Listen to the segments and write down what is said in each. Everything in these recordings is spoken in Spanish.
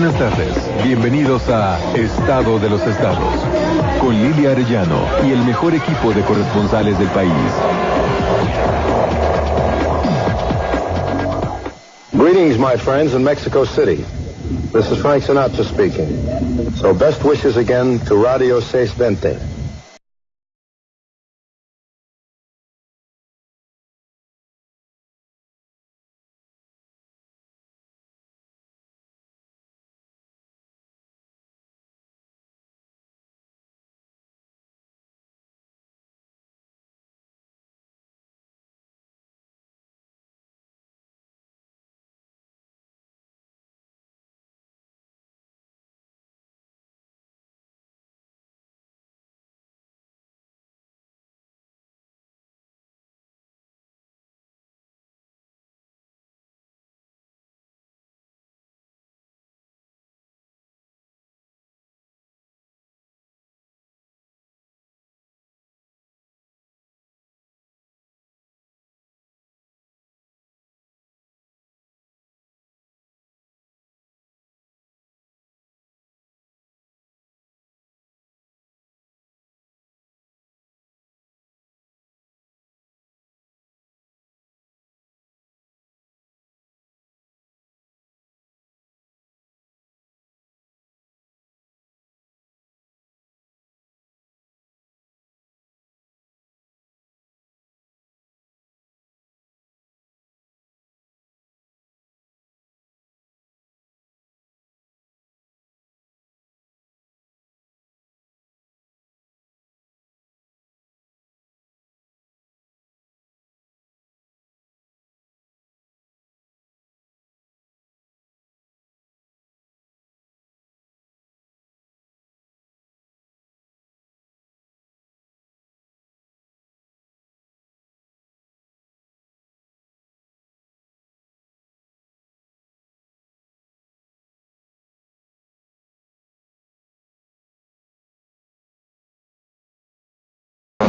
Buenas tardes, bienvenidos a Estado de los Estados, con Lilia Arellano y el mejor equipo de corresponsales del país. Greetings, my friends, in Mexico City. This is Frank Sinatra speaking. So best wishes again to Radio 620.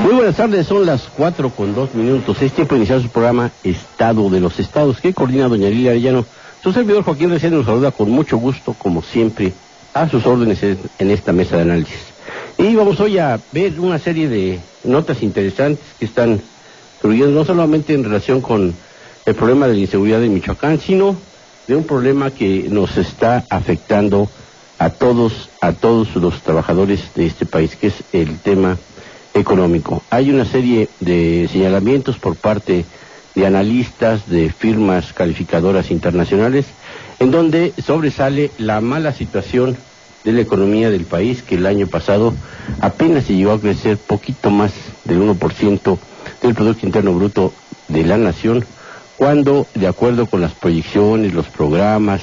Muy buenas tardes, son las 4:02. Es tiempo de iniciar su programa Estado de los Estados, que coordina doña Lilia Arellano. Su servidor Joaquín Recién nos saluda con mucho gusto, como siempre, a sus órdenes en esta mesa de análisis. Y vamos hoy a ver una serie de notas interesantes que están surgiendo, no solamente en relación con el problema de la inseguridad en Michoacán, sino de un problema que nos está afectando a todos los trabajadores de este país, que es el tema económico. Hay una serie de señalamientos por parte de analistas, de firmas calificadoras internacionales, en donde sobresale la mala situación de la economía del país, que el año pasado apenas se llegó a crecer poquito más del 1% del Producto Interno Bruto de la nación, cuando, de acuerdo con las proyecciones, los programas,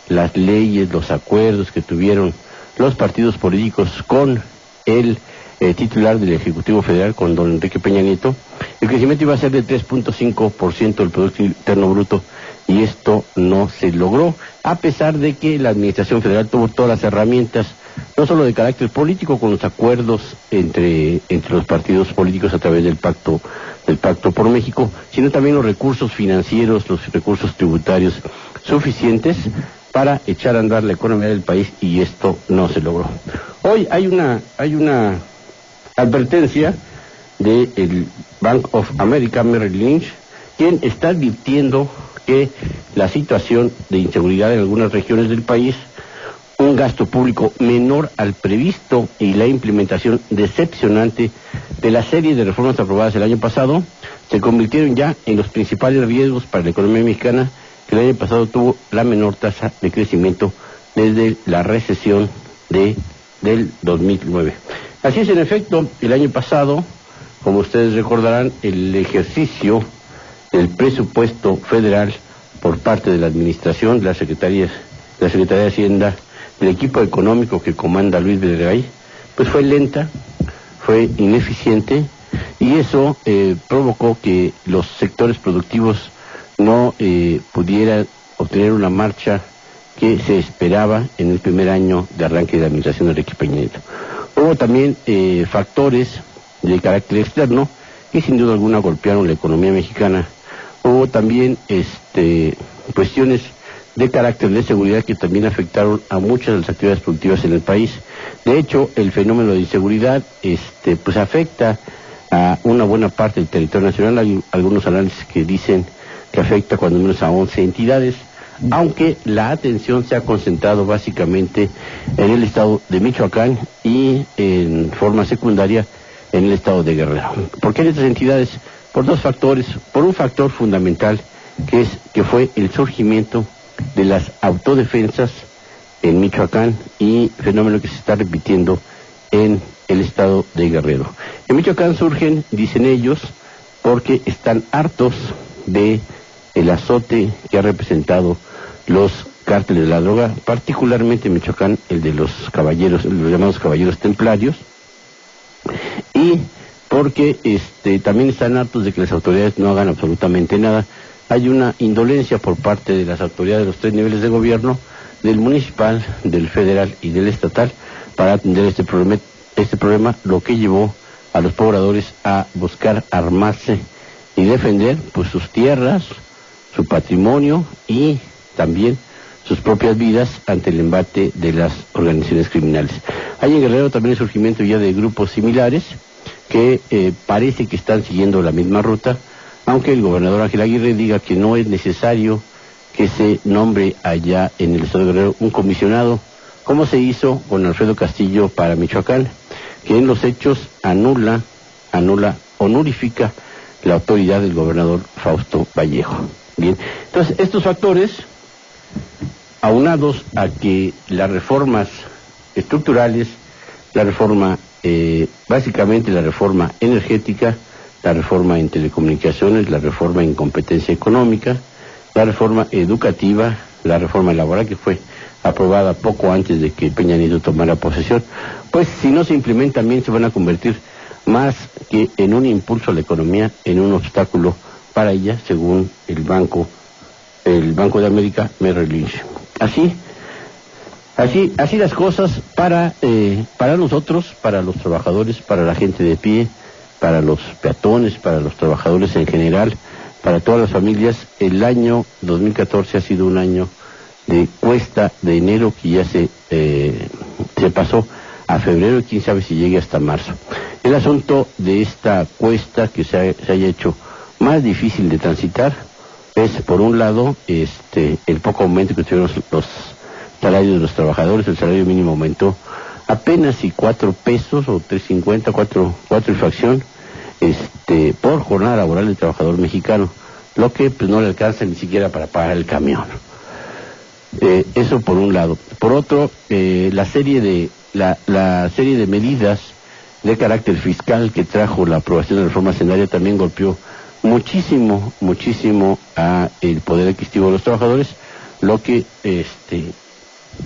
las leyes, los acuerdos que tuvieron los partidos políticos con el titular del Ejecutivo Federal, con don Enrique Peña Nieto, el crecimiento iba a ser de 3.5% del Producto Interno Bruto, y esto no se logró, a pesar de que la Administración Federal tuvo todas las herramientas, no solo de carácter político, con los acuerdos entre los partidos políticos a través del Pacto por México, sino también los recursos financieros, los recursos tributarios suficientes para echar a andar la economía del país, y esto no se logró. Hoy hay una advertencia del Bank of America, Merrill Lynch, quien está advirtiendo que la situación de inseguridad en algunas regiones del país, un gasto público menor al previsto y la implementación decepcionante de la serie de reformas aprobadas el año pasado, se convirtieron ya en los principales riesgos para la economía mexicana, que el año pasado tuvo la menor tasa de crecimiento desde la recesión del 2009. Así es, en efecto, el año pasado, como ustedes recordarán, el ejercicio del presupuesto federal por parte de la Administración, de la Secretaría de Hacienda, del equipo económico que comanda Luis Videgaray, pues fue lenta, fue ineficiente, y eso provocó que los sectores productivos no pudieran obtener una marcha que se esperaba en el primer año de arranque de la administración de Enrique Peña Nieto. Hubo también factores de carácter externo que sin duda alguna golpearon la economía mexicana. Hubo también cuestiones de carácter de seguridad que también afectaron a muchas de las actividades productivas en el país. De hecho, el fenómeno de inseguridad pues afecta a una buena parte del territorio nacional. Hay algunos análisis que dicen que afecta cuando menos a 11 entidades, aunque la atención se ha concentrado básicamente en el estado de Michoacán y en forma secundaria en el estado de Guerrero. ¿Por qué en estas entidades? Por dos factores. Por un factor fundamental, que fue el surgimiento de las autodefensas en Michoacán, y fenómeno que se está repitiendo en el estado de Guerrero. En Michoacán surgen, dicen ellos, porque están hartos de el azote que ha representado los cárteles de la droga, particularmente en Michoacán el de los caballeros, los llamados caballeros templarios, y porque también están hartos de que las autoridades no hagan absolutamente nada. Hay una indolencia por parte de las autoridades de los tres niveles de gobierno, del municipal, del federal y del estatal, para atender este problema, lo que llevó a los pobladores a buscar armarse y defender pues sus tierras, su patrimonio y también sus propias vidas ante el embate de las organizaciones criminales. Hay en Guerrero también el surgimiento ya de grupos similares que parece que están siguiendo la misma ruta, aunque el gobernador Ángel Aguirre diga que no es necesario que se nombre allá en el estado de Guerrero un comisionado, como se hizo con Alfredo Castillo para Michoacán, que en los hechos anula o nullifica la autoridad del gobernador Fausto Vallejo. Bien, entonces estos factores, aunados a que las reformas estructurales, la reforma, básicamente la reforma energética, la reforma en telecomunicaciones, la reforma en competencia económica, la reforma educativa, la reforma laboral que fue aprobada poco antes de que Peña Nieto tomara posesión, pues si no se implementan bien se van a convertir más que en un impulso a la economía, en un obstáculo para ella, según el Banco de América, Merrill Lynch. Así las cosas para nosotros, para los trabajadores, para la gente de pie, para los peatones, para los trabajadores en general, para todas las familias. El año 2014 ha sido un año de cuesta de enero que ya se pasó a febrero y quién sabe si llegue hasta marzo. El asunto de esta cuesta que se haya hecho más difícil de transitar es, por un lado, el poco aumento que tuvieron los salarios de los trabajadores. El salario mínimo aumentó apenas y 4 pesos o 3.50, 4 y fracción por jornada laboral del trabajador mexicano, lo que pues no le alcanza ni siquiera para pagar el camión. Eso por un lado. Por otro, la serie de medidas de carácter fiscal que trajo la aprobación de la reforma hacendaria también golpeó muchísimo a el poder adquisitivo de los trabajadores, lo que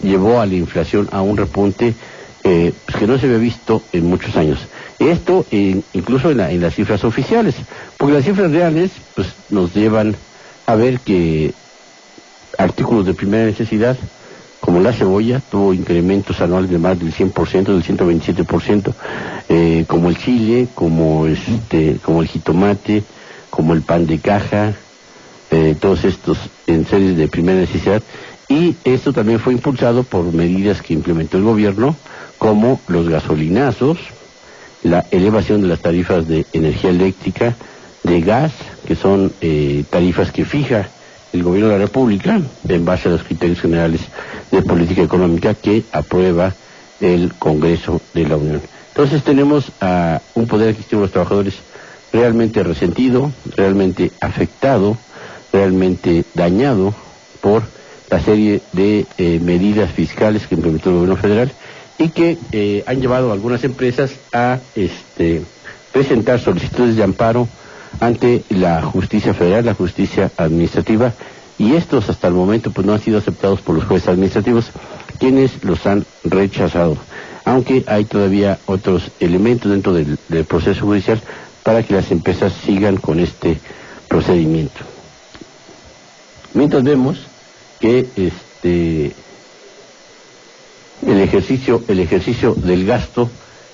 llevó a la inflación a un repunte pues que no se había visto en muchos años. Esto incluso en las cifras oficiales, porque las cifras reales pues nos llevan a ver que artículos de primera necesidad, como la cebolla, tuvo incrementos anuales de más del 100%, del 127%, como el chile, como el jitomate, como el pan de caja, todos estos en series de primera necesidad. Y esto también fue impulsado por medidas que implementó el gobierno, como los gasolinazos, la elevación de las tarifas de energía eléctrica, de gas, que son tarifas que fija el gobierno de la República en base a los criterios generales de política económica que aprueba el Congreso de la Unión. Entonces tenemos a un poder adquisitivo de los trabajadores realmente resentido, realmente afectado, realmente dañado por la serie de medidas fiscales que implementó el gobierno federal y que han llevado a algunas empresas a presentar solicitudes de amparo ante la justicia federal, la justicia administrativa, y estos hasta el momento pues no han sido aceptados por los jueces administrativos, quienes los han rechazado, aunque hay todavía otros elementos dentro del proceso judicial para que las empresas sigan con este procedimiento. Mientras vemos que el ejercicio del gasto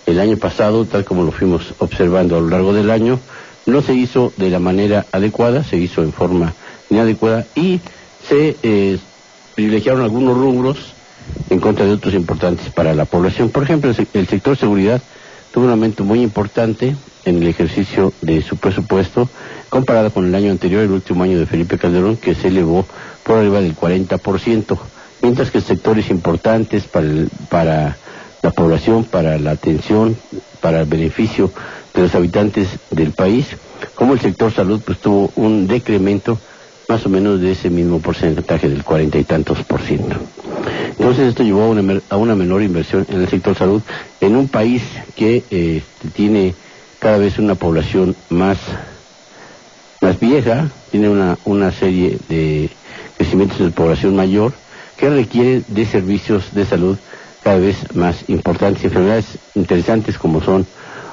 el año pasado, tal como lo fuimos observando a lo largo del año, no se hizo de la manera adecuada, se hizo en forma inadecuada y se privilegiaron algunos rubros en contra de otros importantes para la población. Por ejemplo, el sector seguridad tuvo un aumento muy importante en el ejercicio de su presupuesto comparado con el año anterior, el último año de Felipe Calderón, que se elevó por arriba del 40%, mientras que sectores importantes para la población, para la atención, para el beneficio de los habitantes del país, como el sector salud, pues tuvo un decremento más o menos de ese mismo porcentaje del 40 y tantos por ciento. Entonces esto llevó a una menor inversión en el sector salud en un país que tiene cada vez una población más vieja, tiene una serie de crecimientos de población mayor que requiere de servicios de salud cada vez más importantes, enfermedades interesantes como son,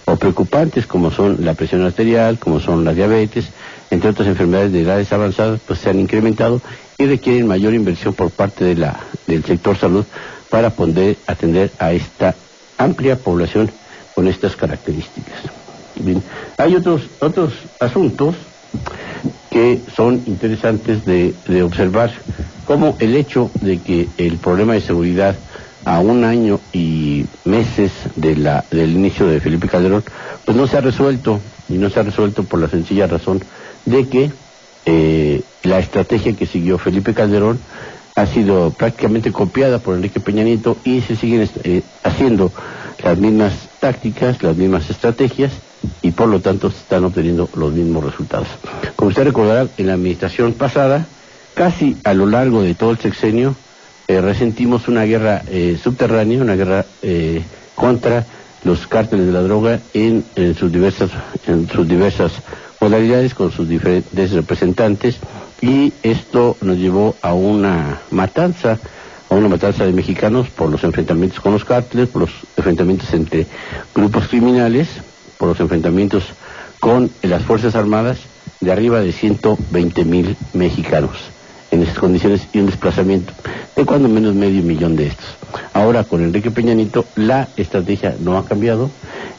o preocupantes como son la presión arterial, como son la diabetes, entre otras enfermedades de edades avanzadas, pues se han incrementado y requieren mayor inversión por parte del sector salud para poder atender a esta amplia población con estas características. Bien, hay otros asuntos que son interesantes de observar, como el hecho de que el problema de seguridad a un año y meses del inicio de Felipe Calderón, pues no se ha resuelto, y no se ha resuelto por la sencilla razón de que la estrategia que siguió Felipe Calderón ha sido prácticamente copiada por Enrique Peña Nieto y se siguen haciendo las mismas tácticas, las mismas estrategias, y por lo tanto se están obteniendo los mismos resultados. Como usted recordará, en la administración pasada, casi a lo largo de todo el sexenio, resentimos una guerra subterránea, una guerra contra los cárteles de la droga en sus diversas modalidades, con sus diferentes representantes, y esto nos llevó a una matanza de mexicanos por los enfrentamientos con los cárteles, por los enfrentamientos entre grupos criminales, por los enfrentamientos con las Fuerzas Armadas, de arriba de 120,000 mexicanos en esas condiciones, y un desplazamiento de cuando menos 500,000 de estos. Ahora, con Enrique Peña Nieto, la estrategia no ha cambiado.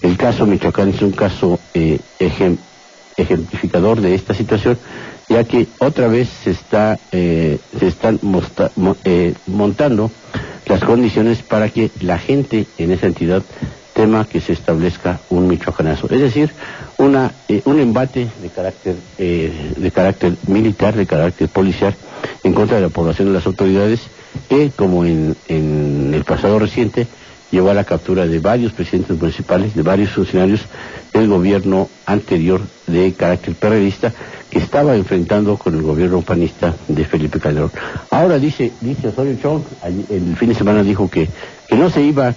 El caso Michoacán es un caso ejemplificador de esta situación, ya que otra vez se están montando las condiciones para que la gente en esa entidad tema que se establezca un michoacanazo, es decir, un embate de carácter militar, de carácter policial, en contra de la población de las autoridades, que, como en el pasado reciente, llevó a la captura de varios presidentes municipales, de varios funcionarios del gobierno anterior de carácter perredista, que estaba enfrentando con el gobierno panista de Felipe Calderón. Ahora dice Osorio Chong, el fin de semana dijo que no se iba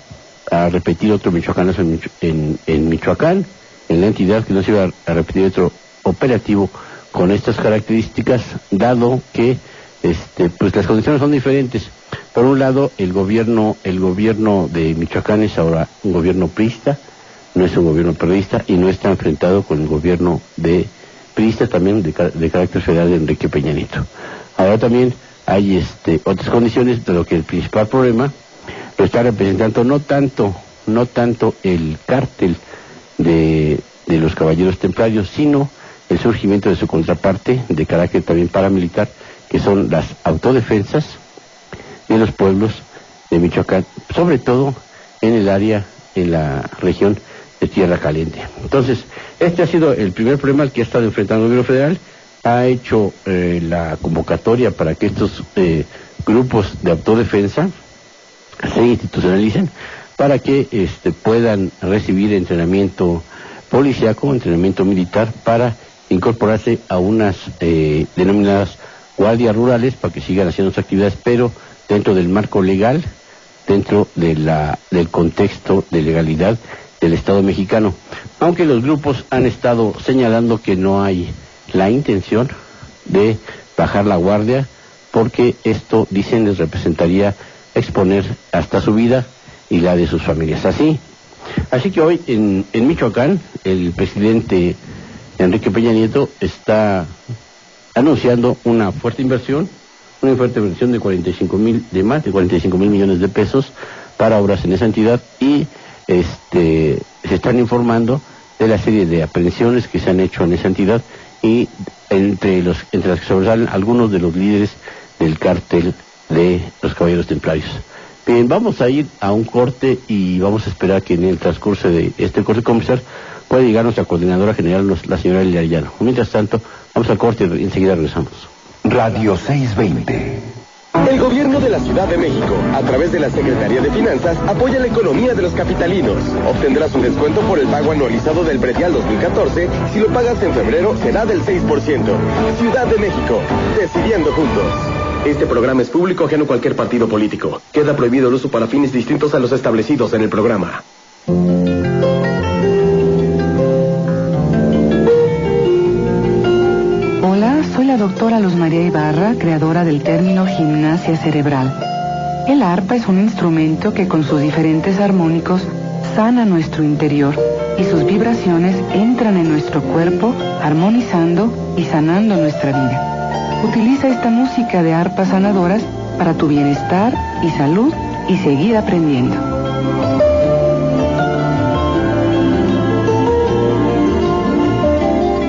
a repetir otro michoacanazo en Michoacán, en la entidad, que no se iba a repetir otro operativo con estas características, dado que pues las condiciones son diferentes. Por un lado, el gobierno de Michoacán es ahora un gobierno priista, no es un gobierno perredista, y no está enfrentado con el gobierno de priista, también de carácter federal, de Enrique Peña Nieto. Ahora también hay otras condiciones, de lo que el principal problema lo está representando no tanto el cártel de los caballeros templarios, sino el surgimiento de su contraparte de carácter también paramilitar, que son las autodefensas de los pueblos de Michoacán, sobre todo en la región de Tierra Caliente. Entonces, este ha sido el primer problema al que ha estado enfrentando el gobierno federal. Ha hecho la convocatoria para que estos grupos de autodefensa se institucionalicen, para que puedan recibir entrenamiento policíaco, entrenamiento militar, para incorporarse a unas denominadas guardias rurales, para que sigan haciendo sus actividades, pero dentro del marco legal, dentro del contexto de legalidad del Estado mexicano. Aunque los grupos han estado señalando que no hay la intención de bajar la guardia, porque esto, dicen, les representaría exponer hasta su vida y la de sus familias. Así que hoy en Michoacán, el presidente Enrique Peña Nieto está anunciando una fuerte inversión de más de 45,000 millones de pesos para obras en esa entidad, y se están informando de la serie de aprehensiones que se han hecho en esa entidad, y entre las que sobresalen algunos de los líderes del cártel de los Caballeros Templarios. Bien, vamos a ir a un corte y vamos a esperar que en el transcurso de este corte comercial pueda llegar nuestra coordinadora general, la señora Lilia Arellano. Mientras tanto, vamos al corte y enseguida regresamos. Radio 620. El gobierno de la Ciudad de México, a través de la Secretaría de Finanzas, apoya la economía de los capitalinos. Obtendrás un descuento por el pago anualizado del predial 2014. Si lo pagas en febrero, será del 6%. Ciudad de México, decidiendo juntos. Este programa es público ajeno a cualquier partido político. Queda prohibido el uso para fines distintos a los establecidos en el programa. Hola, soy la doctora Luz María Ibarra, creadora del término gimnasia cerebral. El arpa es un instrumento que con sus diferentes armónicos sana nuestro interior y sus vibraciones entran en nuestro cuerpo, armonizando y sanando nuestra vida. Utiliza esta música de arpas sanadoras para tu bienestar y salud y seguir aprendiendo.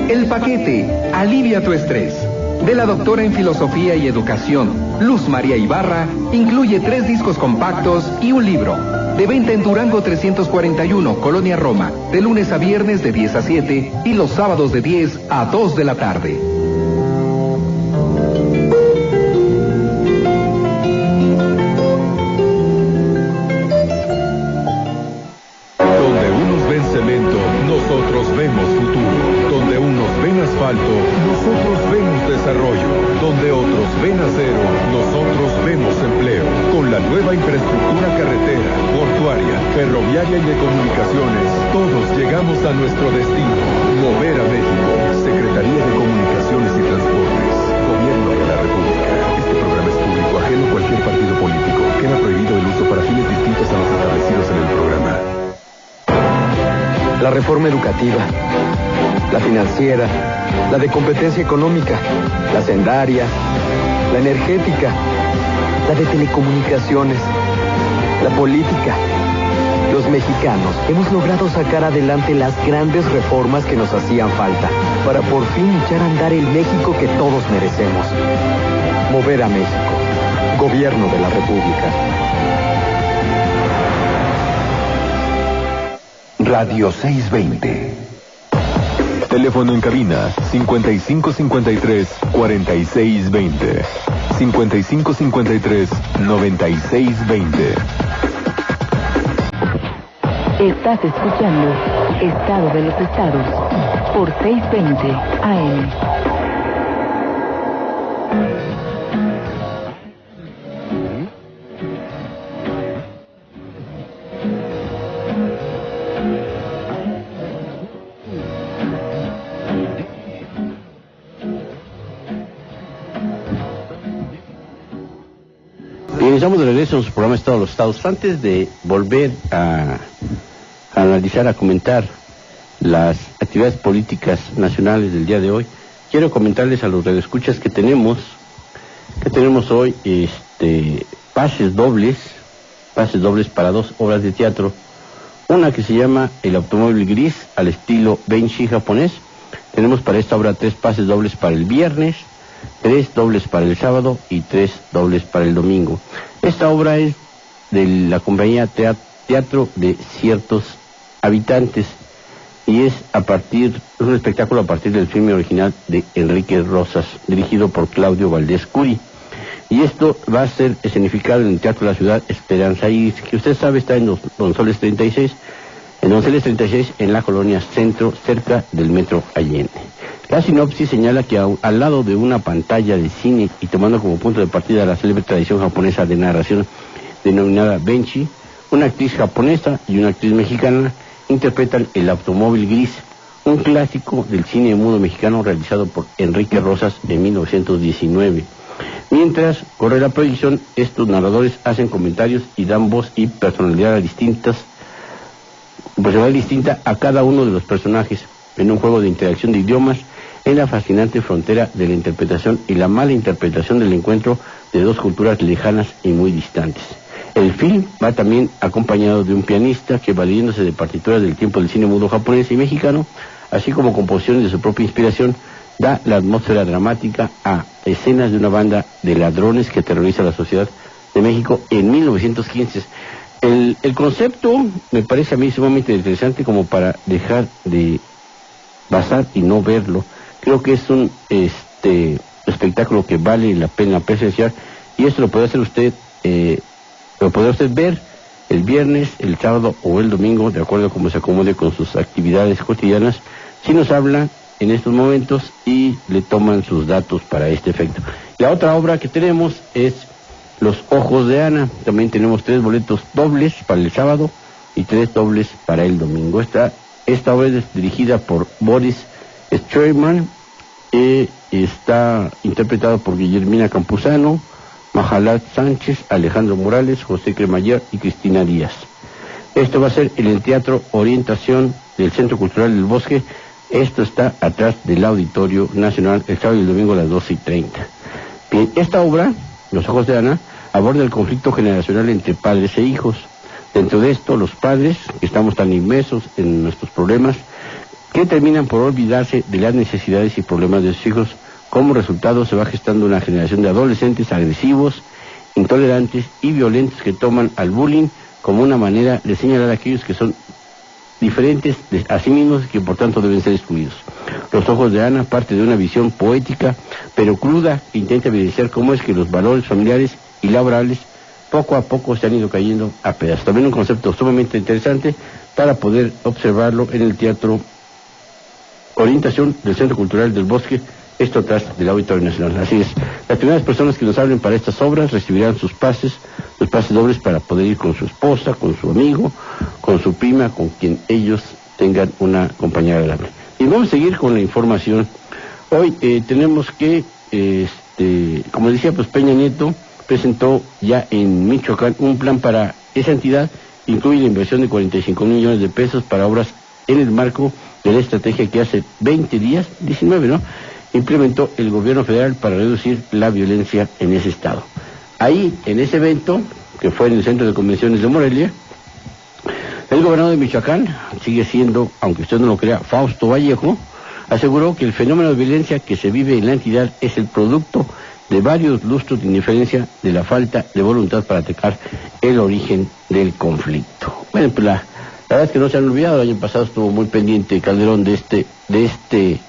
El paquete Alivia tu estrés, de la doctora en Filosofía y Educación, Luz María Ibarra, incluye 3 discos compactos y un libro. De venta en Durango 341, Colonia Roma, de lunes a viernes de 10 a 7 y los sábados de 10 a 2 de la tarde. Donde unos ven cemento, nosotros vemos futuro. Donde unos ven asfalto, nosotros vemos desarrollo. Donde otros ven acero, nosotros vemos empleo. Con la nueva infraestructura carretera, portuaria, ferroviaria y de comunicaciones, todos llegamos a nuestro destino. Mover a México. Secretaría de Comunicaciones y Transportes. Gobierno de la República. Este programa es público ajeno a cualquier partido político. Queda prohibido el uso para fines distintos a los establecidos en el programa. La reforma educativa, la financiera, la de competencia económica, la hacendaria, la energética, la de telecomunicaciones, la política. Los mexicanos hemos logrado sacar adelante las grandes reformas que nos hacían falta para por fin echar a andar el México que todos merecemos. Mover a México. Gobierno de la República. Radio 620. Teléfono en cabina 5553-4620. 5553-9620. Estás escuchando Estado de los Estados por 620 AM. Estamos de regreso en su programa Estado de los Estados. Antes de volver a analizar, a comentar las actividades políticas nacionales del día de hoy, quiero comentarles a los radioescuchas que tenemos hoy pases dobles para 2 obras de teatro. Una que se llama El automóvil gris al estilo Benshi japonés. Tenemos para esta obra 3 pases dobles para el viernes, 3 dobles para el sábado y 3 dobles para el domingo. Esta obra es de la compañía Teatro de Ciertos Habitantes y es un espectáculo a partir del filme original de Enrique Rosas, dirigido por Claudio Valdés Curi. Y esto va a ser escenificado en el Teatro de la Ciudad Esperanza Iris, que usted sabe está en Donceles 36, en la colonia Centro, cerca del Metro Allende. La sinopsis señala que al lado de una pantalla de cine y tomando como punto de partida la célebre tradición japonesa de narración denominada Benshi, una actriz japonesa y una actriz mexicana interpretan El automóvil gris, un clásico del cine mudo mexicano realizado por Enrique Rosas en 1919. Mientras corre la proyección, estos narradores hacen comentarios y dan voz y personalidad distinta a cada uno de los personajes en un juego de interacción de idiomas en la fascinante frontera de la interpretación y la mala interpretación del encuentro de 2 culturas lejanas y muy distantes. El film va también acompañado de un pianista que, valiéndose de partituras del tiempo del cine mudo japonés y mexicano, así como composiciones de su propia inspiración, da la atmósfera dramática a escenas de una banda de ladrones que aterroriza a la sociedad de México en 1915. El concepto me parece a mí sumamente interesante como para dejar de pasar y no verlo. Creo que es un espectáculo que vale la pena presenciar, y esto lo puede hacer usted, lo podrá usted ver el viernes, el sábado o el domingo, de acuerdo a cómo se acomode con sus actividades cotidianas, si nos habla en estos momentos y le toman sus datos para este efecto. La otra obra que tenemos es Los Ojos de Ana. También tenemos 3 boletos dobles para el sábado y 3 dobles para el domingo. Esta obra es dirigida por Boris Stroheim, está interpretado por Guillermina Campuzano, Mahalat Sánchez, Alejandro Morales, José Cremallera y Cristina Díaz. Esto va a ser en el Teatro Orientación del Centro Cultural del Bosque. Esto está atrás del Auditorio Nacional, el sábado y el domingo a las 12:30. Bien, esta obra, Los Ojos de Ana, aborda el conflicto generacional entre padres e hijos. Dentro de esto, los padres, que estamos tan inmersos en nuestros problemas, que terminan por olvidarse de las necesidades y problemas de sus hijos. Como resultado se va gestando una generación de adolescentes agresivos, intolerantes y violentos que toman al bullying como una manera de señalar a aquellos que son diferentes a sí mismos y que por tanto deben ser excluidos. Los Ojos de Ana parte de una visión poética pero cruda que intenta evidenciar cómo es que los valores familiares y laborales poco a poco se han ido cayendo a pedazos. También un concepto sumamente interesante para poder observarlo en el Teatro Orientación del Centro Cultural del Bosque, esto atrás del Auditorio Nacional. Así es, las primeras personas que nos hablen para estas obras recibirán sus pases dobles para poder ir con su esposa, con su amigo, con su prima, con quien ellos tengan una compañía agradable. Y vamos a seguir con la información. Hoy tenemos que, como decía, pues Peña Nieto presentó ya en Michoacán un plan para esa entidad. Incluye la inversión de 45 millones de pesos para obras en el marco de la estrategia que hace 20 días, 19, ¿no?, implementó el gobierno federal para reducir la violencia en ese estado. Ahí, en ese evento, que fue en el Centro de Convenciones de Morelia, el gobernador de Michoacán, sigue siendo, aunque usted no lo crea, Fausto Vallejo, aseguró que el fenómeno de violencia que se vive en la entidad es el producto de varios lustros de indiferencia de la falta de voluntad para atacar el origen del conflicto. Bueno, pues la verdad es que no se han olvidado. El año pasado estuvo muy pendiente Calderón de este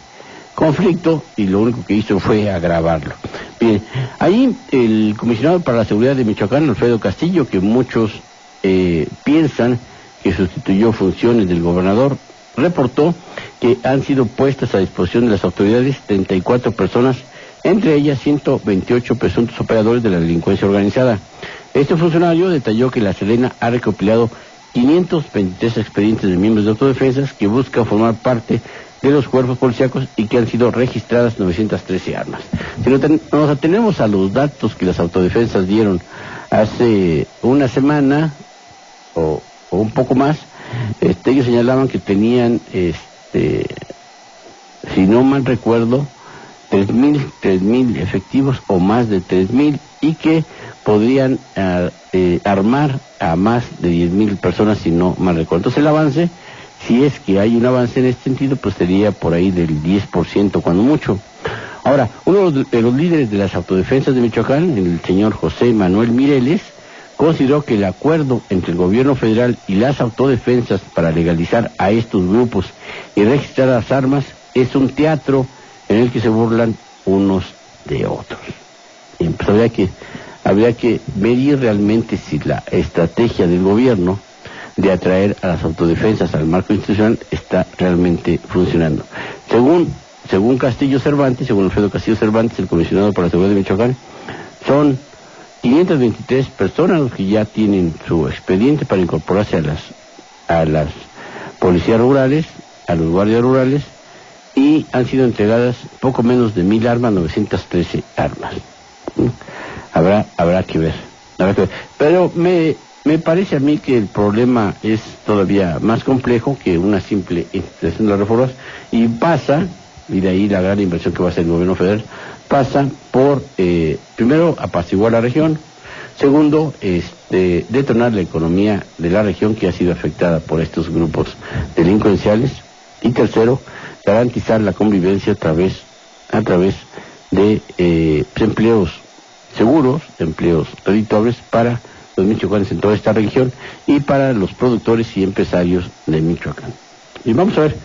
conflicto y lo único que hizo fue agravarlo. Bien, ahí el comisionado para la seguridad de Michoacán, Alfredo Castillo, que muchos piensan que sustituyó funciones del gobernador, reportó que han sido puestas a disposición de las autoridades 34 personas, entre ellas 128 presuntos operadores de la delincuencia organizada. Este funcionario detalló que la Sedena ha recopilado 523 expedientes de miembros de autodefensas que buscan formar parte de los cuerpos policíacos y que han sido registradas 913 armas. Si nos atenemos a los datos que las autodefensas dieron hace una semana o un poco más, ellos señalaban que tenían, si no mal recuerdo, 3.000 efectivos o más de 3.000 y que podrían armar a más de 10.000 personas, si no mal recuerdo. Entonces el avance, si es que hay un avance en este sentido, pues sería por ahí del 10% cuando mucho. Ahora, uno de los líderes de las autodefensas de Michoacán, el señor José Manuel Mireles, consideró que el acuerdo entre el gobierno federal y las autodefensas para legalizar a estos grupos y registrar las armas es un teatro en el que se burlan unos de otros. Y pues habría que medir realmente si la estrategia del gobierno de atraer a las autodefensas al marco institucional está realmente funcionando. Según Castillo Cervantes, según Alfredo Castillo Cervantes, el comisionado para la seguridad de Michoacán, son 523 personas los que ya tienen su expediente para incorporarse a las policías rurales, a los guardias rurales, y han sido entregadas poco menos de 1.000 armas, 913 armas. Habrá que ver. Pero me parece a mí que el problema es todavía más complejo que una simple institución de las reformas, y pasa, y de ahí la gran inversión que va a hacer el gobierno federal, pasa por, primero, apaciguar la región, segundo, detonar la economía de la región que ha sido afectada por estos grupos delincuenciales, y tercero, garantizar la convivencia a través a través de empleos seguros, empleos redituables para los michoacanes en toda esta región y para los productores y empresarios de Michoacán. Y vamos a ver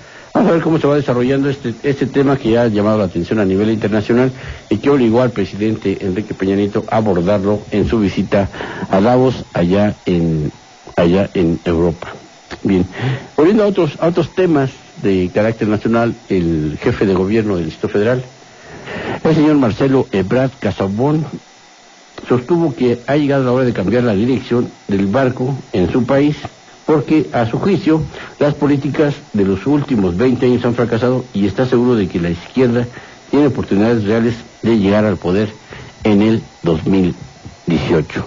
cómo se va desarrollando este tema que ya ha llamado la atención a nivel internacional y que obligó al presidente Enrique Peña Nieto a abordarlo en su visita a Davos, allá en Europa. Bien, volviendo a otros temas de carácter nacional, el jefe de gobierno del Distrito Federal, el señor Marcelo Ebrard Casabón, sostuvo que ha llegado la hora de cambiar la dirección del barco en su país, porque a su juicio las políticas de los últimos 20 años han fracasado y está seguro de que la izquierda tiene oportunidades reales de llegar al poder en el 2018.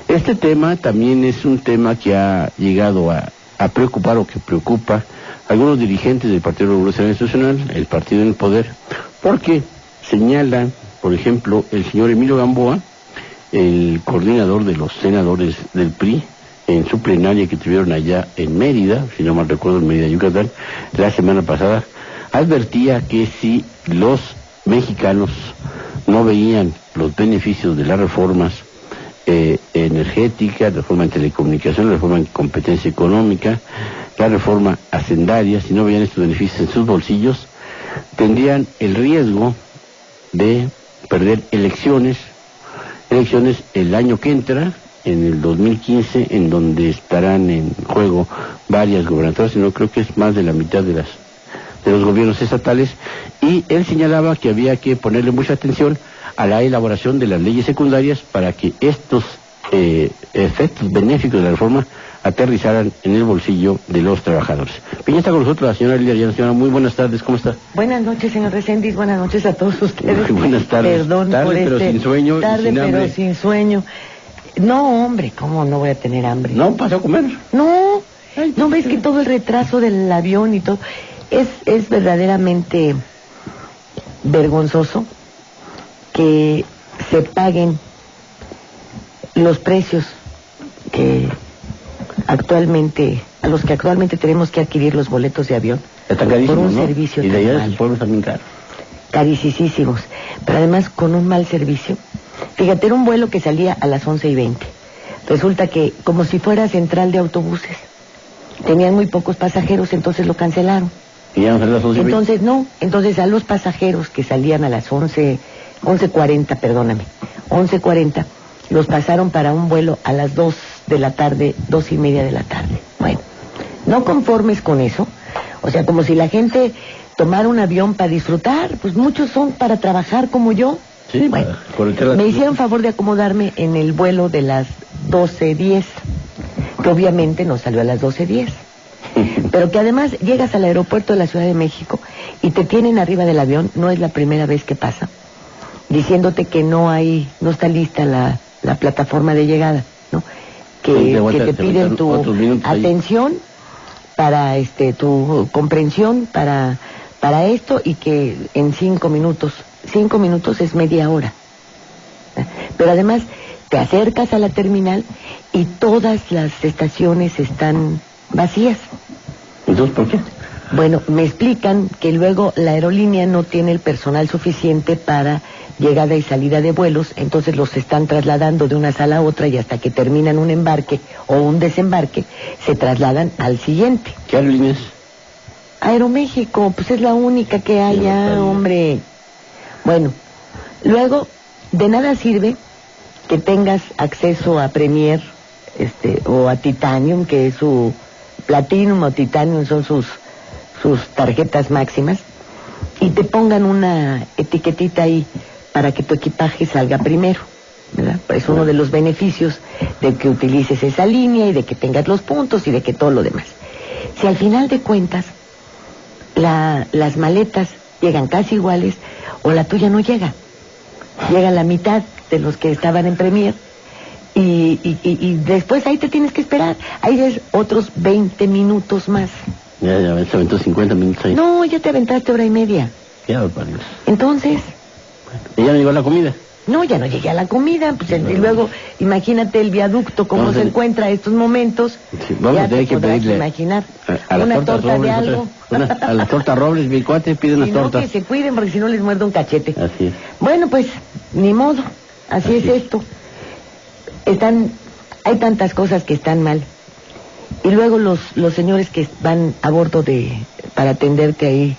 Este tema también es un tema que ha llegado a preocupar o que preocupa a algunos dirigentes del Partido Revolucionario Institucional, el partido en el poder, porque señalan, por ejemplo, el señor Emilio Gamboa, el coordinador de los senadores del PRI, en su plenaria que tuvieron allá en Mérida, si no mal recuerdo, en Mérida, Yucatán, la semana pasada, advertía que si los mexicanos no veían los beneficios de las reformas energética, la reforma en telecomunicación, la reforma en competencia económica, la reforma hacendaria, si no veían estos beneficios en sus bolsillos, tendrían el riesgo de perder elecciones el año que entra, en el 2015, en donde estarán en juego varias gobernaturas, sino creo que es más de la mitad de los gobiernos estatales, y él señalaba que había que ponerle mucha atención a la elaboración de las leyes secundarias para que estos efectos benéficos de la reforma aterrizaran en el bolsillo de los trabajadores. Bien, está con nosotros la señora Lilia Arellano. Señora, muy buenas tardes, ¿cómo está? Buenas noches, señor Reséndiz, buenas noches a todos ustedes. Muy buenas tardes. Perdón tarde, por pero sin sueño tarde, y sin hambre. pero sin sueño. No, hombre, ¿cómo no voy a tener hambre? ¿No pasó a comer? No, ¿no ves que todo el retraso del avión y todo es verdaderamente vergonzoso que se paguen los precios a los que actualmente tenemos que adquirir los boletos de avión por un servicio y de allá de tan sus pueblos también caro. Carísimos, pero además con un mal servicio. Fíjate, era un vuelo que salía a las 11:20. Resulta que, como si fuera central de autobuses, tenían muy pocos pasajeros, entonces lo cancelaron. ¿Y ya no salió a las 11:20? Entonces no, entonces a los pasajeros que salían a las 11:40, los pasaron para un vuelo a las 2 de la tarde, 2:30 de la tarde. Bueno, no conformes con eso, o sea, como si la gente tomara un avión para disfrutar, pues muchos son para trabajar como yo. Sí, bueno, me hicieron favor de acomodarme en el vuelo de las 12:10, que obviamente no salió a las 12:10, pero que además llegas al aeropuerto de la Ciudad de México y te tienen arriba del avión, no es la primera vez que pasa, diciéndote que no está lista la plataforma de llegada, ¿no? Que te piden tu atención para tu comprensión para esto, y que en 5 minutos es media hora. Pero además te acercas a la terminal y todas las estaciones están vacías. ¿Entonces por qué? Bueno, me explican que luego la aerolínea no tiene el personal suficiente para llegada y salida de vuelos, entonces los están trasladando de una sala a otra, y hasta que terminan un embarque o un desembarque, se trasladan al siguiente. ¿Qué aerolíneas? Aeroméxico, pues es la única que hay ya, hombre. Bueno, luego, de nada sirve que tengas acceso a Premier, o a Titanium, que es su Platinum, o Titanium son sus tarjetas máximas, y te pongan una etiquetita ahí para que tu equipaje salga primero, ¿verdad? Es uno de los beneficios de que utilices esa línea y de que tengas los puntos y de que todo lo demás. Si al final de cuentas las maletas llegan casi iguales, o la tuya no llega la mitad de los que estaban en Premier, y después ahí te tienes que esperar, ahí es otros 20 minutos más. Ya se aventó 50 minutos ahí. No, ya te aventaste hora y media. Ya, barbaridad. Entonces... ¿Y ya no llegó la comida? No, ya no llegué a la comida, pues, y luego, imagínate el viaducto, cómo Entonces, se encuentra a estos momentos. Sí, vamos ya a tener te que podrás pedirle imaginar. a las Una tortas torta de Robles, algo. a las tortas Robles, mi cuate pide unas Si no, tortas. que se cuiden, porque si no les muerde un cachete. Así es. Bueno, pues, ni modo, así es esto. Hay tantas cosas que están mal. Y luego los señores que van a bordo para atenderte ahí,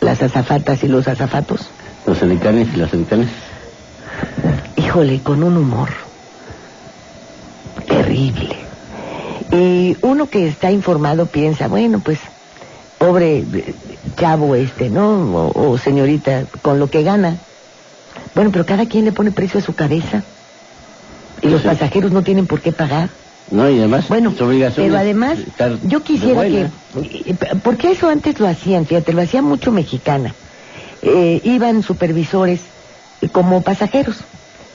las azafatas y los azafatos. Los alicanes y las alicanes. Híjole, con un humor terrible. Y uno que está informado piensa, bueno, pues, pobre chavo ¿no? O señorita, con lo que gana. Bueno, pero cada quien le pone precio a su cabeza. Y los pasajeros no tienen por qué pagar. No, y además, Bueno, su obligación pero es además, estar yo quisiera de que... buena. Porque eso antes lo hacían, fíjate, lo hacía mucho Mexicana. Iban supervisores como pasajeros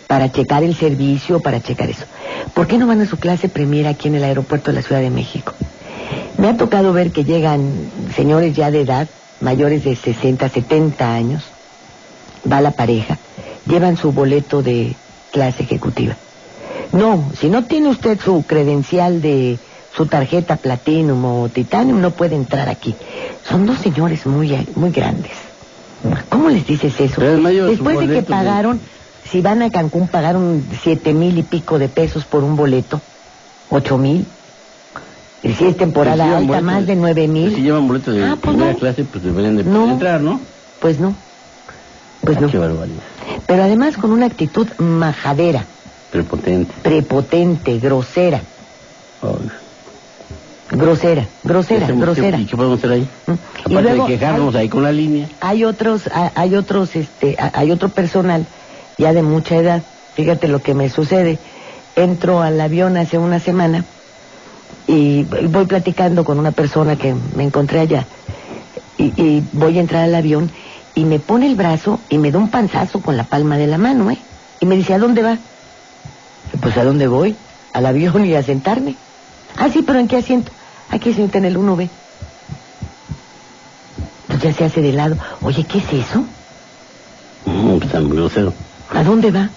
para checar el servicio, para checar eso. ¿Por qué no van a su clase premier aquí en el aeropuerto de la Ciudad de México? Me ha tocado ver que llegan señores ya de edad, mayores de 60, 70 años, va la pareja, llevan su boleto de clase ejecutiva. No, si no tiene usted su credencial de su tarjeta Platinum o Titanium, no puede entrar aquí. Son dos señores muy grandes. ¿Cómo les dices eso? Pero en medio de su Después de que boleto, pagaron, si van a Cancún, pagaron 7,000 y pico de pesos por un boleto, 8,000. Y si es temporada Pues alta, boletos, más de 9,000. Si llevan boletos de pues primera no. clase, pues deberían de No. entrar, ¿no? Pues no. Pues no. Qué barbaridad. Pero además con una actitud majadera, Prepotente. prepotente, grosera. Ay. Grosera. ¿Y qué podemos hacer ahí? Y Aparte luego de quejarnos ahí con la línea. hay otro personal ya de mucha edad. Fíjate lo que me sucede. Entro al avión hace una semana y voy platicando con una persona que me encontré allá. Y voy a entrar al avión y me pone el brazo y me da un panzazo con la palma de la mano, Y me dice, ¿a dónde va? Pues, ¿a dónde voy? Al avión y a sentarme. Ah, sí, pero ¿en qué asiento? Aquí, señorita, en el 1B. Pues ya se hace de lado. Oye, ¿qué es eso? Pues tan grosero. ¿A dónde va?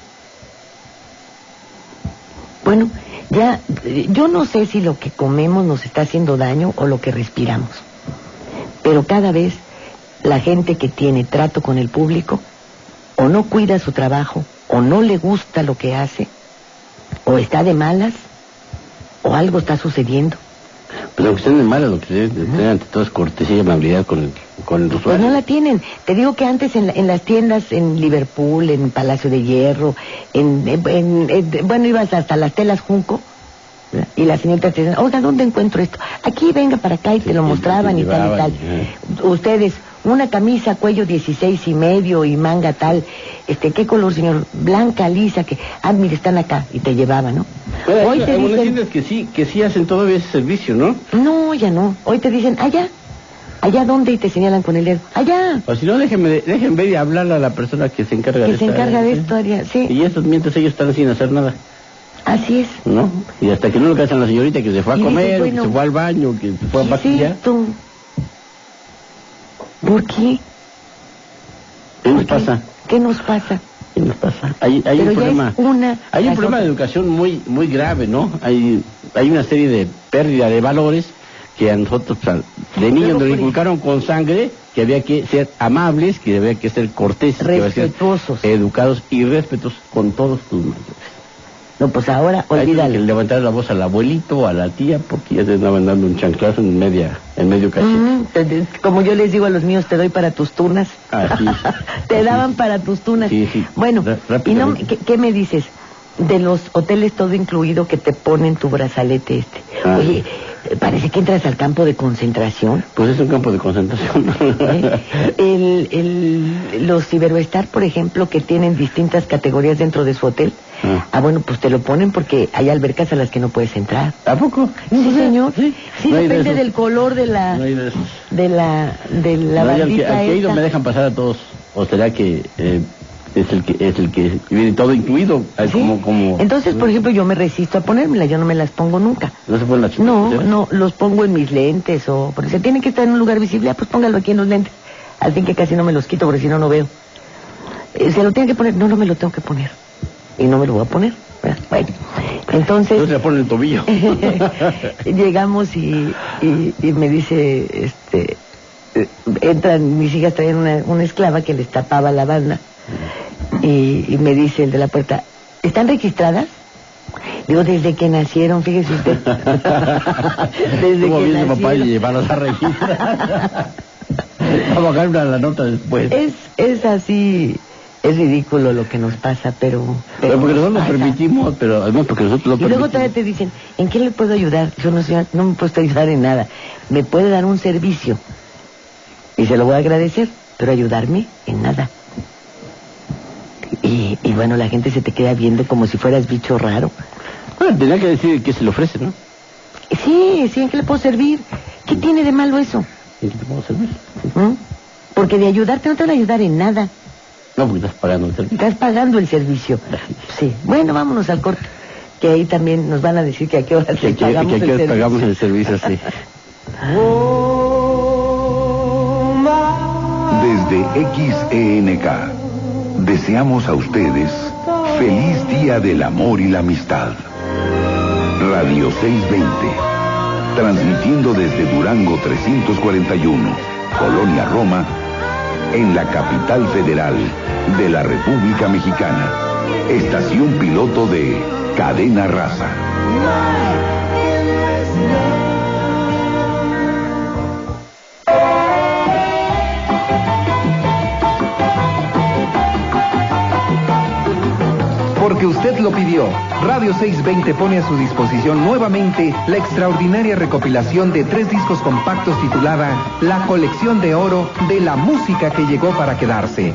Bueno, ya, yo no sé si lo que comemos nos está haciendo daño o lo que respiramos. Pero cada vez la gente que tiene trato con el público o no cuida su trabajo, o no le gusta lo que hace, o está de malas, o algo está sucediendo. Pero lo que estén de malo, lo que se debe tener ante todo es cortesía y amabilidad con el usuario. Pues no la tienen. Te digo que antes en las tiendas en Liverpool, en Palacio de Hierro, bueno, ibas hasta las telas Junco, y la señorita te decía, oiga, ¿dónde encuentro esto? Aquí, venga para acá, y te lo mostraban y tal y tal. Ustedes, una camisa, cuello 16,5 y manga tal, ¿qué color, señor? Blanca, lisa, mire, están acá, y te llevaban, ¿no? Pero Hoy te algunas dicen, tiendas que sí hacen todavía ese servicio, ¿no? no, ya no. Hoy te dicen, allá dónde, y te señalan con el dedo, allá. O si no, dejen ver y hablarle a la persona que se encarga De esto, área, sí. Y eso mientras ellos están sin hacer nada, Así es. ¿no? Y hasta que no lo casan la señorita que se fue a Y dices, comer, bueno, que se fue al baño, que se fue a ¿Qué es patillar. esto? ¿Por qué? ¿Qué nos pasa? ¿Qué nos pasa? ¿Qué nos pasa? Hay Pero un ya problema. es una Hay un tras problema de otra. educación muy grave, ¿no? Hay una serie de pérdida de valores que a nosotros, de niños nos inculcaron con sangre, que había que ser amables, que había que ser corteses, que había que ser Respetuosos. educados y respetuosos con todos tus mayores. No, pues ahora, Hay que olvídalo. levantar la voz al abuelito, a la tía, porque ya te andaban dando un chanclazo en medio cachete. Como yo les digo a los míos, te doy para tus tunas. Así. Te Así. daban para tus tunas. Sí. Bueno, y no, Rápidamente. ¿qué me dices? De los hoteles todo incluido que te ponen tu brazalete Oye, parece que entras al campo de concentración. Pues es un campo de concentración. Los Iberoestar, por ejemplo, que tienen distintas categorías dentro de su hotel. Bueno, pues te lo ponen porque hay albercas a las que no puedes entrar. ¿A poco? Sí, señor. Sí, No hay de depende esos. del color de la No hay de esos. de la No, al bardita que he ido esta. me dejan pasar a todos. ¿O será que es el que viene todo incluido? ¿Sí? Como Entonces, por ejemplo, yo me resisto a ponérmela, yo no me las pongo nunca. ¿No se ponen las chicas? No, los pongo en mis lentes o porque se tiene que estar en un lugar visible, pues póngalo aquí en los lentes. Al fin que casi no me los quito porque si no, no veo. ¿Se lo tiene que poner? No, no me lo tengo que poner. Y no me lo voy a poner. Bueno, entonces... No se le pone el tobillo. Llegamos y me dice, entran, mis hijas traían una esclava que les tapaba la banda. Y me dice el de la puerta, ¿están registradas? Digo, desde que nacieron, fíjese usted. Desde ¿Cómo que viene nacieron. papá y llevarlos a registrar? Vamos a ganar la nota después. Es así, es ridículo lo que nos pasa, pero Porque nosotros lo pasa. permitimos, pero además porque nosotros lo Y permitimos. luego todavía te dicen, ¿en qué le puedo ayudar? Yo no, señora, no me puedo ayudar en nada. Me puede dar un servicio. Y se lo voy a agradecer, pero ayudarme en nada. Y bueno, la gente se te queda viendo como si fueras bicho raro. Bueno, tenía que decir que se le ofrece, ¿no? Sí, ¿en qué le puedo servir? ¿Qué tiene de malo eso? ¿En qué te puedo servir? ¿Mm? Porque de ayudarte no te van a ayudar en nada. No, porque estás pagando el servicio. Estás pagando el servicio. Sí. Bueno, vámonos al corte. Que ahí también nos van a decir que a qué hora Que pagamos el servicio. pagamos el servicio, sí. Desde XENK, deseamos a ustedes feliz Día del Amor y la Amistad. Radio 620, transmitiendo desde Durango 341, Colonia Roma, en la capital federal de la República Mexicana. Estación piloto de Cadena Raza. Porque usted lo pidió, Radio 620 pone a su disposición nuevamente la extraordinaria recopilación de 3 discos compactos titulada La colección de oro de la música que llegó para quedarse.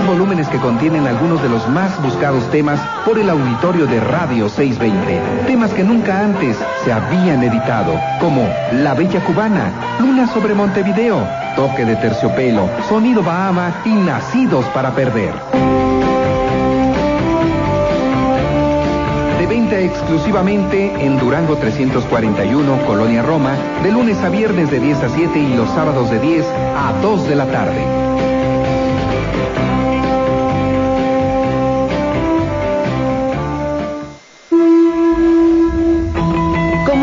Volúmenes que contienen algunos de los más buscados temas por el auditorio de Radio 620. Temas que nunca antes se habían editado, como La Bella Cubana, Luna sobre Montevideo, Toque de Terciopelo, Sonido Bahama y Nacidos para Perder. De venta exclusivamente en Durango 341, Colonia Roma, de lunes a viernes de 10 a 7 y los sábados de 10 a 2 de la tarde.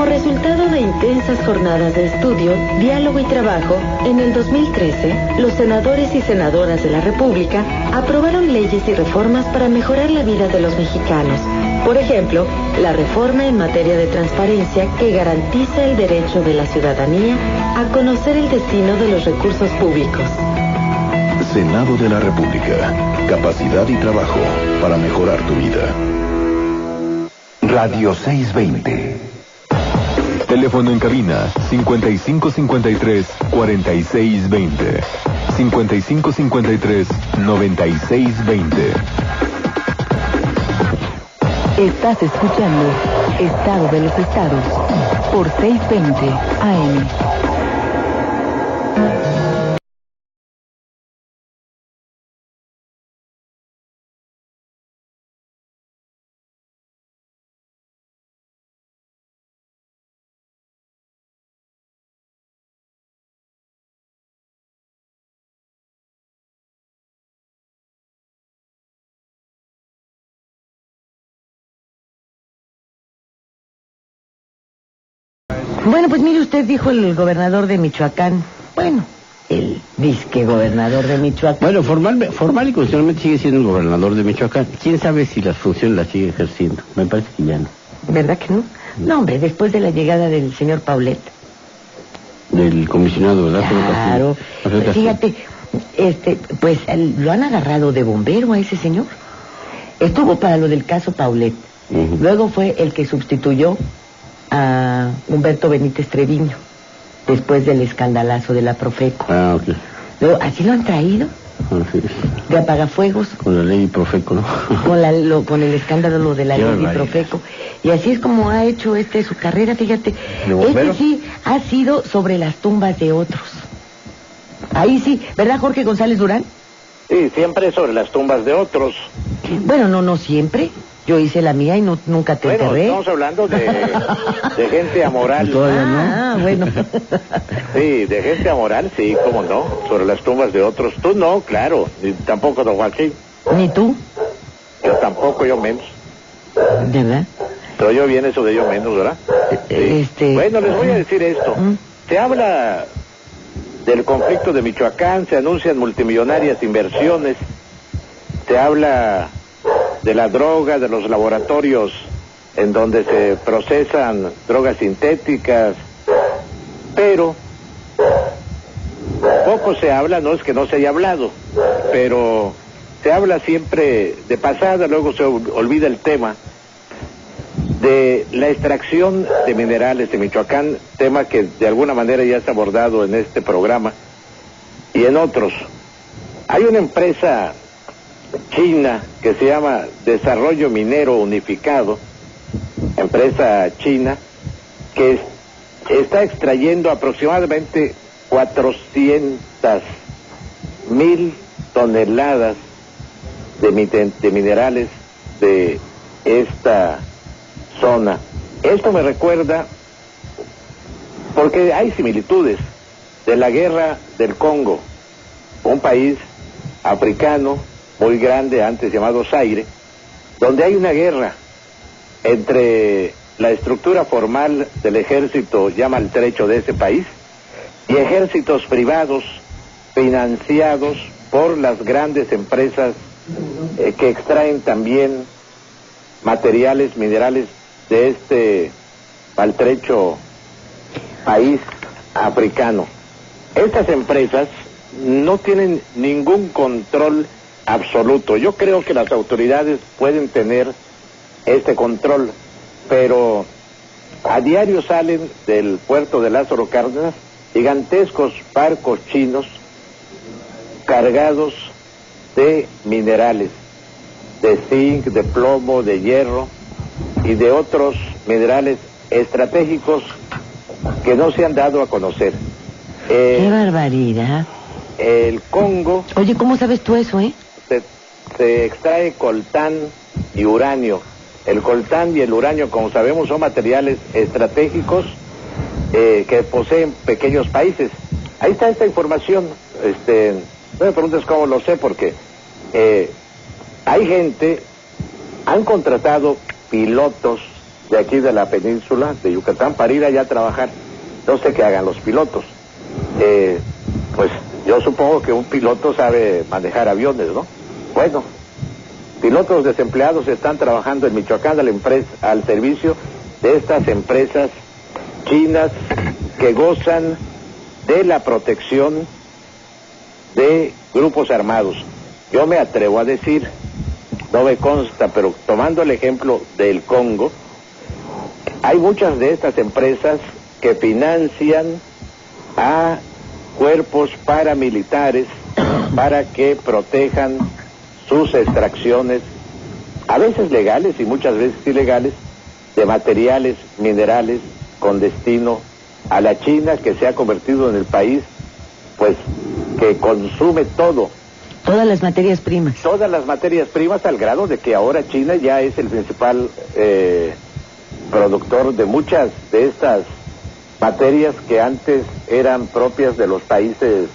Resultado de intensas jornadas de estudio, diálogo y trabajo, en el 2013, los senadores y senadoras de la República aprobaron leyes y reformas para mejorar la vida de los mexicanos. Por ejemplo, la reforma en materia de transparencia que garantiza el derecho de la ciudadanía a conocer el destino de los recursos públicos. Senado de la República. Capacidad y trabajo para mejorar tu vida. Radio 620. Teléfono en cabina 5553-4620. 5553-9620. Estás escuchando Estado de los Estados por 620 AM. Bueno, pues mire usted, dijo el gobernador de Michoacán. Bueno, el disque gobernador de Michoacán. Bueno, formal y constitucionalmente sigue siendo el gobernador de Michoacán. ¿Quién sabe si las funciones las sigue ejerciendo? Me parece que ya no. ¿Verdad que no? No, hombre, después de la llegada del señor Paulet. Del comisionado, ¿verdad? Claro. Castillo. Fíjate, pues lo han agarrado de bombero a ese señor. Estuvo para lo del caso Paulet. Uh-huh. Luego fue el que sustituyó a Humberto Benítez Treviño, después del escandalazo de la Profeco. Ah, ok. Luego, así lo han traído, Así es. de apagafuegos, Con la ley Profeco, ¿no? con el escándalo de la Qué ley barbaridad. Profeco. Y así es como ha hecho su carrera, fíjate. ¿De bombero? Sí ha sido sobre las tumbas de otros. Ahí sí, ¿verdad, Jorge González Durán? Sí, siempre sobre las tumbas de otros. Bueno, no siempre. Yo hice la mía y nunca te enterré. Estamos hablando de gente amoral. Todavía no. Ah, bueno. Sí, de gente amoral, sí, cómo no, sobre las tumbas de otros. Tú no, claro, ni tampoco don Joaquín. ¿Ni tú? Yo tampoco, yo menos. ¿Verdad? Pero yo bien eso de yo menos, ¿verdad? Sí. Bueno, les voy a decir esto. Se habla del conflicto de Michoacán, se anuncian multimillonarias inversiones, se habla de la droga, de los laboratorios en donde se procesan drogas sintéticas, pero poco se habla, no es que no se haya hablado, pero se habla siempre de pasada, luego se olvida el tema de la extracción de minerales de Michoacán, tema que de alguna manera ya se ha abordado en este programa y en otros. Hay una empresa china que se llama Desarrollo Minero Unificado, empresa china, que está extrayendo aproximadamente 400,000 toneladas de minerales de esta zona. Esto me recuerda, porque hay similitudes, de la guerra del Congo, un país africano muy grande, antes llamado Zaire, donde hay una guerra entre la estructura formal del ejército ya maltrecho de ese país y ejércitos privados financiados por las grandes empresas que extraen también materiales, minerales de este maltrecho país africano. Estas empresas no tienen ningún control absoluto. Yo creo que las autoridades pueden tener este control, pero a diario salen del puerto de Lázaro Cárdenas gigantescos barcos chinos cargados de minerales, de zinc, de plomo, de hierro y de otros minerales estratégicos que no se han dado a conocer. ¡Qué barbaridad! El Congo... Oye, ¿cómo sabes tú eso, Se extrae coltán y uranio. El coltán y el uranio, como sabemos, son materiales estratégicos que poseen pequeños países. Ahí está esta información. No me preguntes cómo lo sé, porque hay gente, han contratado pilotos de aquí de la península de Yucatán para ir allá a trabajar. No sé qué hagan los pilotos. Pues yo supongo que un piloto sabe manejar aviones, ¿no? Bueno, pilotos desempleados están trabajando en Michoacán al servicio de estas empresas chinas que gozan de la protección de grupos armados. Yo me atrevo a decir, no me consta, pero tomando el ejemplo del Congo, hay muchas de estas empresas que financian a cuerpos paramilitares para que protejan sus extracciones, a veces legales y muchas veces ilegales, de materiales, minerales, con destino a la China, que se ha convertido en el país, pues, que consume todo. Todas las materias primas. Todas las materias primas, al grado de que ahora China ya es el principal productor de muchas de estas materias que antes eran propias de los países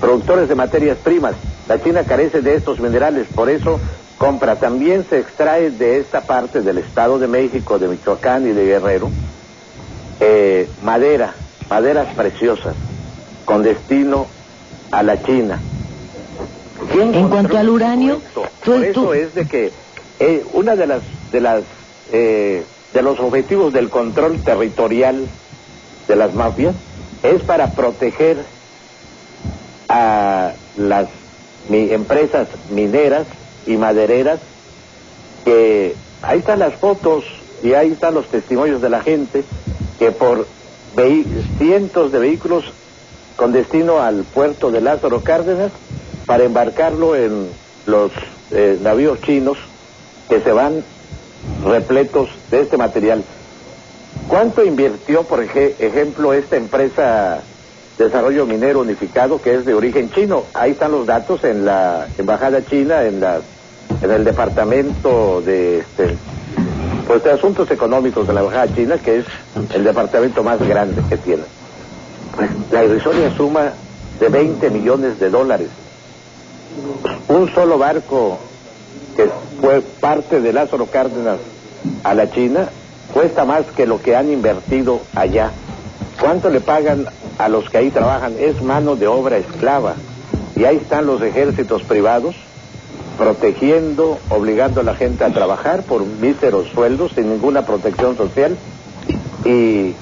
productores de materias primas. La China carece de estos minerales, por eso compra. También se extrae de esta parte del Estado de México, de Michoacán y de Guerrero, maderas preciosas, con destino a la China. En cuanto al uranio, por eso es de que una de los objetivos del control territorial de las mafias es para proteger a las empresas mineras y madereras, que ahí están las fotos y ahí están los testimonios de la gente, que por cientos de vehículos con destino al puerto de Lázaro Cárdenas para embarcarlo en los navíos chinos que se van repletos de este material. ¿Cuánto invirtió, por ejemplo, esta empresa Desarrollo Minero Unificado, que es de origen chino? Ahí están los datos en la embajada china, en las en el departamento de de asuntos económicos de la Embajada China, que es el departamento más grande que tiene. Pues la irrisoria suma de $20 millones. Un solo barco que fue parte de Lázaro Cárdenas a la China cuesta más que lo que han invertido allá. ¿Cuánto le pagan a los que ahí trabajan? Es mano de obra esclava. Y ahí están los ejércitos privados protegiendo, obligando a la gente a trabajar por míseros sueldos, sin ninguna protección social. ¿Y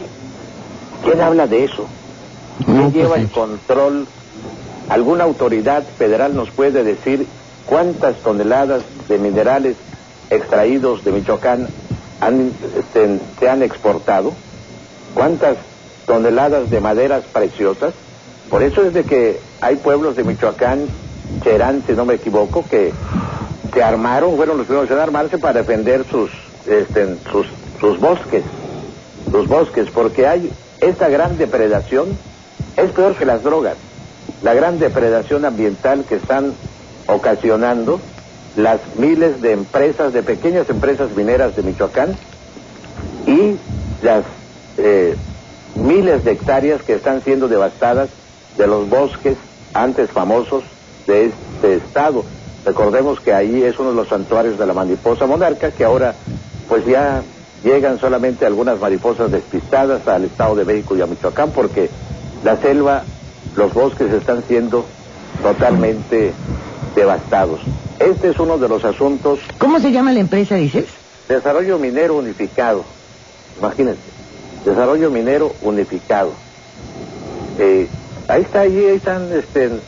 quién habla de eso? ¿Quién lleva el control? ¿Alguna autoridad federal nos puede decir cuántas toneladas de minerales extraídos de Michoacán se han exportado? ¿Cuántas toneladas de maderas preciosas? Por eso es de que hay pueblos de Michoacán, Cherán, si no me equivoco, que se armaron, fueron los primeros en armarse para defender sus bosques, porque hay esta gran depredación, es peor que las drogas, la gran depredación ambiental que están ocasionando las miles de empresas, de pequeñas empresas mineras de Michoacán, y las miles de hectáreas que están siendo devastadas de los bosques antes famosos de este estado. Recordemos que ahí es uno de los santuarios de la mariposa monarca, que ahora pues ya llegan solamente algunas mariposas despistadas al Estado de México y a Michoacán, porque la selva, los bosques están siendo totalmente devastados. Este es uno de los asuntos. ¿Cómo se llama la empresa, dices? Desarrollo Minero Unificado. Imagínense, Desarrollo Minero Unificado. Ahí están en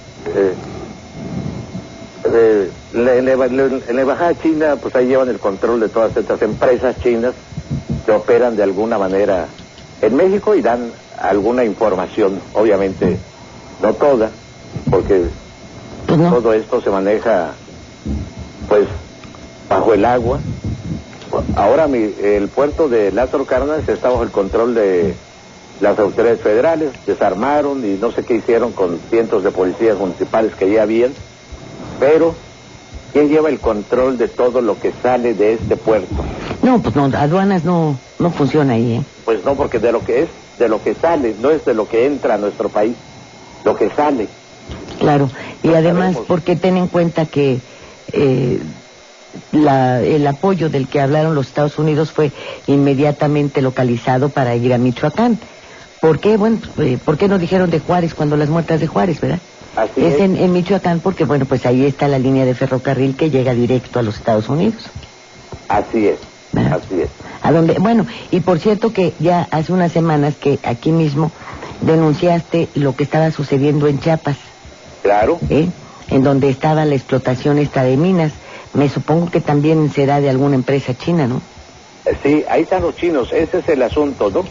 la embajada china, pues ahí llevan el control de todas estas empresas chinas que operan de alguna manera en México y dan alguna información, obviamente no toda, porque todo esto se maneja pues bajo el agua. Ahora el puerto de Lázaro Cárdenas está bajo el control de las autoridades federales, desarmaron y no sé qué hicieron con cientos de policías municipales que ya habían, pero ¿quién lleva el control de todo lo que sale de este puerto? No, pues no, aduanas no funciona ahí, ¿eh? Pues no, porque de lo que sale, no es de lo que entra a nuestro país, lo que sale. Claro, y no además, sabemos. porque ten en cuenta que el apoyo del que hablaron los Estados Unidos fue inmediatamente localizado para ir a Michoacán. ¿Por qué? Bueno, ¿por qué no dijeron de Juárez cuando las muertas de Juárez, verdad? Así es. En Michoacán porque, bueno, pues ahí está la línea de ferrocarril que llega directo a los Estados Unidos. Así es, ¿verdad? así es. A donde, bueno, y por cierto que ya hace unas semanas que aquí mismo denunciaste lo que estaba sucediendo en Chiapas. Claro. En donde estaba la explotación esta de minas. Me supongo que también será de alguna empresa china, ¿no? Sí, ahí están los chinos, ese es el asunto, ¿no?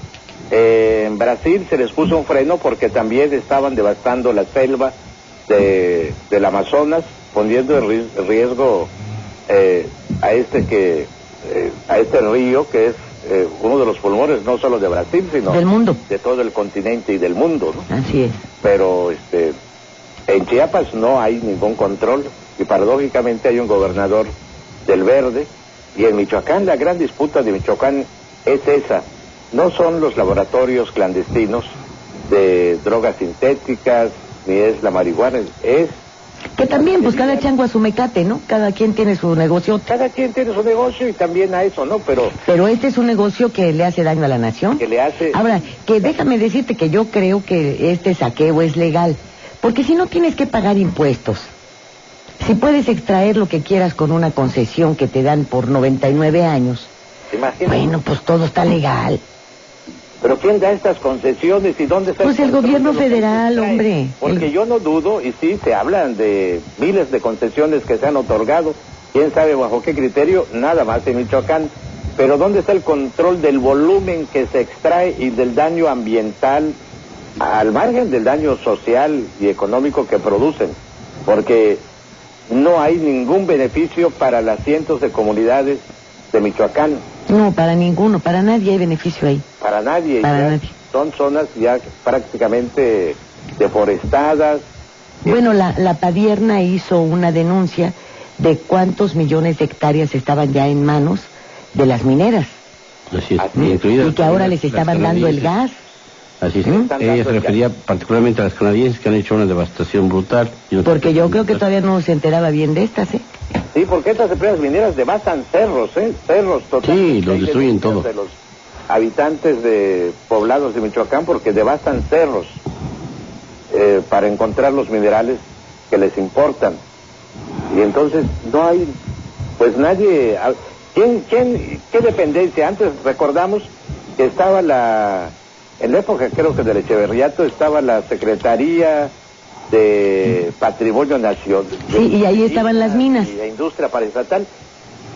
En Brasil se les puso un freno porque también estaban devastando la selva del Amazonas, poniendo en riesgo a este río que es uno de los pulmones no solo de Brasil, sino del mundo, de todo el continente y del mundo, ¿no? Así es. Pero en Chiapas no hay ningún control y paradójicamente hay un gobernador del Verde, y en Michoacán la gran disputa de Michoacán es esa. No son los laboratorios clandestinos de drogas sintéticas, ni es la marihuana, es... Que también, pues cada chango a su mecate, ¿no? Cada quien tiene su negocio. Cada quien tiene su negocio y también a eso, ¿no? Pero este es un negocio que le hace daño a la nación. Que le hace... Ahora, que déjame decirte que yo creo que este saqueo es legal, porque si no tienes que pagar impuestos, si puedes extraer lo que quieras con una concesión que te dan por 99 años, imagínate. Bueno, pues todo está legal. ¿Pero quién da estas concesiones y dónde está? Pues el gobierno federal, hombre. Porque yo no dudo, y sí, se hablan de miles de concesiones que se han otorgado, quién sabe bajo qué criterio, nada más en Michoacán. Pero ¿dónde está el control del volumen que se extrae y del daño ambiental, al margen del daño social y económico que producen? Porque no hay ningún beneficio para las cientos de comunidades de Michoacán. No, para ninguno, para nadie hay beneficio ahí. Para nadie. Para nadie. Son zonas ya prácticamente deforestadas. Bueno, la Padierna hizo una denuncia de cuántos millones de hectáreas estaban ya en manos de las mineras. Así es. Y que ahora les estaban dando el gas. Así es. Ella se refería particularmente a las canadienses, que han hecho una devastación brutal. Porque yo creo que todavía no se enteraba bien de estas, ¿eh? Sí, porque estas empresas mineras devastan cerros, cerros totalmente. Sí, los destruyen todo. De los habitantes de poblados de Michoacán, porque devastan cerros para encontrar los minerales que les importan. Y entonces no hay, pues nadie... ¿Qué dependencia? Antes recordamos que estaba en la época creo que del Echeverriato, estaba la Secretaría de Patrimonio Nacional. Sí, y ahí estaban las minas. Y la industria paraestatal.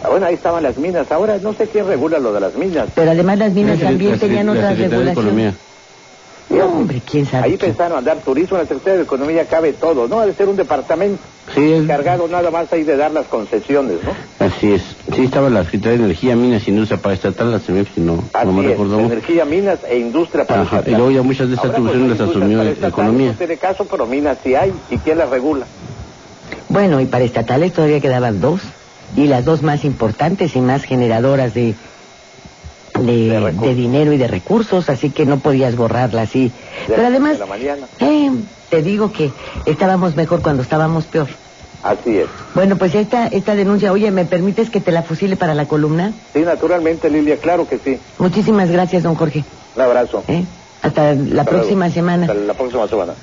Bueno, ahí estaban las minas. Ahora no sé quién regula lo de las minas. Pero además las minas también tenían otras regulaciones. No, hombre, quién sabe. Ahí pensaron andar turismo, en la Secretaría de Economía cabe todo, ¿no? Ha de ser un departamento encargado nada más ahí de dar las concesiones, ¿no? Así es. Sí, estaba la Secretaría de Energía, Minas y Industria Paraestatal, la CEMEX, no me recuerdo. Energía, Minas e Industria Paraestatal. Y luego ya muchas de estas atribuciones las asumió Economía. No tiene caso, pero Minas sí hay. ¿Y quién las regula? Bueno, y paraestatales todavía quedaban dos. Y las dos más importantes y más generadoras de dinero y de recursos, así que no podías borrarla así. Pero además, te digo que estábamos mejor cuando estábamos peor. Así es. Bueno, pues esta denuncia, oye, ¿me permites que te la fusile para la columna? Sí, naturalmente, Lilia, claro que sí. Muchísimas gracias, don Jorge. Un abrazo. Hasta la próxima semana. Hasta la próxima semana.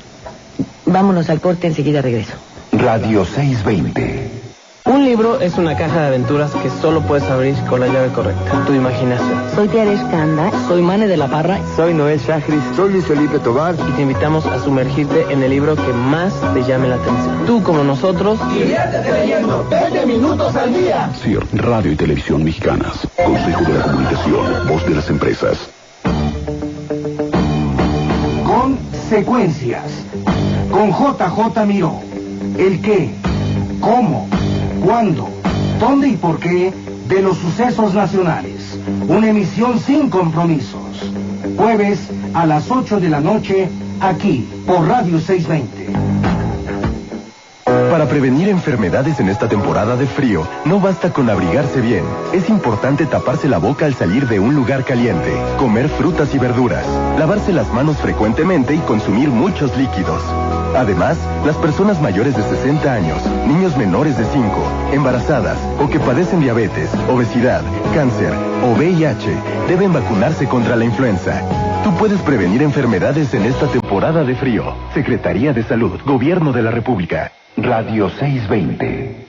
Vámonos al corte, enseguida regreso. Radio 620. Un libro es una caja de aventuras que solo puedes abrir con la llave correcta, tu imaginación. Soy Tiaresh Kanda. Soy Mane de la Parra. Soy Noel Shahris. Soy Luis Felipe Tobar. Y te invitamos a sumergirte en el libro que más te llame la atención. Tú, como nosotros, diviértete leyendo 20 minutos al día. CIR, Radio y Televisión Mexicanas. Consejo de la Comunicación, voz de las empresas. Consecuencias. Con JJ Miró. El qué, cómo, cuándo, dónde y por qué de los sucesos nacionales. Una emisión sin compromisos. Jueves a las 8 de la noche, aquí, por Radio 620. Para prevenir enfermedades en esta temporada de frío, no basta con abrigarse bien. Es importante taparse la boca al salir de un lugar caliente, comer frutas y verduras, lavarse las manos frecuentemente y consumir muchos líquidos. Además, las personas mayores de 60 años, niños menores de 5, embarazadas o que padecen diabetes, obesidad, cáncer o VIH deben vacunarse contra la influenza. Tú puedes prevenir enfermedades en esta temporada de frío. Secretaría de Salud, Gobierno de la República. Radio 620.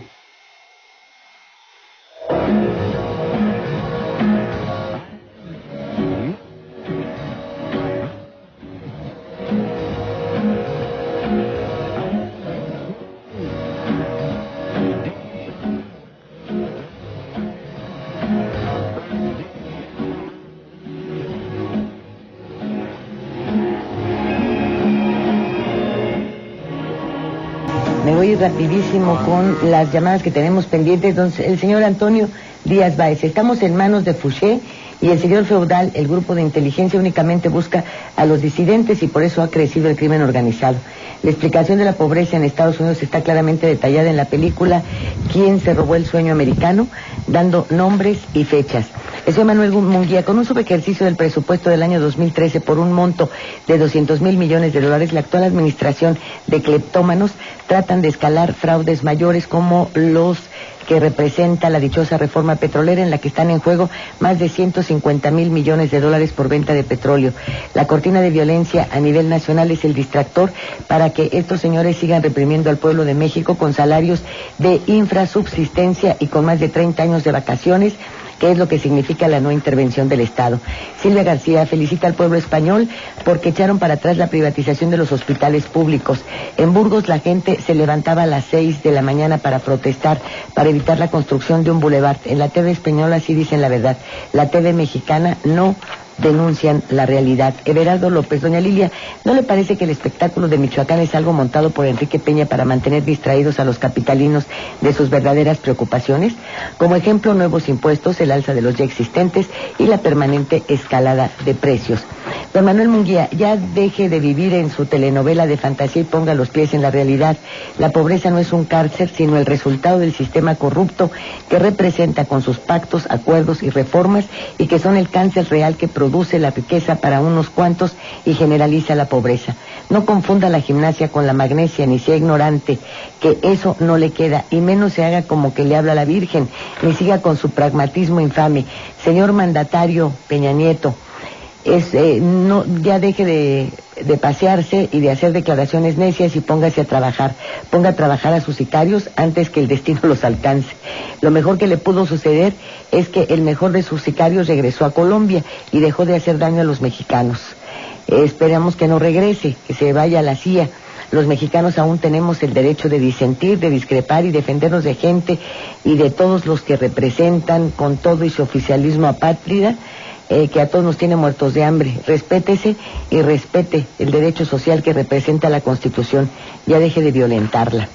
Me voy rapidísimo con las llamadas que tenemos pendientes. El señor Antonio Díaz Báez. Estamos en manos de Fouché y el señor feudal, el grupo de inteligencia, únicamente busca a los disidentes y por eso ha crecido el crimen organizado. La explicación de la pobreza en Estados Unidos está claramente detallada en la película ¿Quién se robó el sueño americano?, dando nombres y fechas. El señor Manuel Munguía, con un subejercicio del presupuesto del año 2013 por un monto de $200 mil millones, la actual administración de cleptómanos tratan de escalar fraudes mayores como los que representa la dichosa reforma petrolera, en la que están en juego más de $150 mil millones por venta de petróleo. La cortina de violencia a nivel nacional es el distractor para que estos señores sigan reprimiendo al pueblo de México con salarios de infrasubsistencia y con más de 30 años de vacaciones, que es lo que significa la no intervención del Estado. Silvia García felicita al pueblo español porque echaron para atrás la privatización de los hospitales públicos. En Burgos la gente se levantaba a las 6 de la mañana para protestar, para evitar la construcción de un bulevar. En la TV española sí dicen la verdad. La TV mexicana no denuncian la realidad. Everardo López, doña Lilia, ¿no le parece que el espectáculo de Michoacán es algo montado por Enrique Peña para mantener distraídos a los capitalinos de sus verdaderas preocupaciones? Como ejemplo, nuevos impuestos, el alza de los ya existentes y la permanente escalada de precios. Don Manuel Munguía, ya deje de vivir en su telenovela de fantasía y ponga los pies en la realidad. La pobreza no es un cárcel, sino el resultado del sistema corrupto que representa con sus pactos, acuerdos y reformas, y que son el cáncer real que produce la riqueza para unos cuantos y generaliza la pobreza. No confunda la gimnasia con la magnesia, ni sea ignorante, que eso no le queda, y menos se haga como que le habla a la Virgen, ni siga con su pragmatismo infame. Señor mandatario Peña Nieto, ya deje de pasearse y de hacer declaraciones necias y póngase a trabajar. Ponga a trabajar a sus sicarios antes que el destino los alcance. Lo mejor que le pudo suceder es que el mejor de sus sicarios regresó a Colombia y dejó de hacer daño a los mexicanos. Esperamos que no regrese, que se vaya a la CIA. Los mexicanos aún tenemos el derecho de disentir, de discrepar y defendernos de gente y de todos los que representan con todo y su oficialismo apátrida, que a todos nos tiene muertos de hambre. Respétese y respete el derecho social que representa la Constitución. Ya deje de violentarla.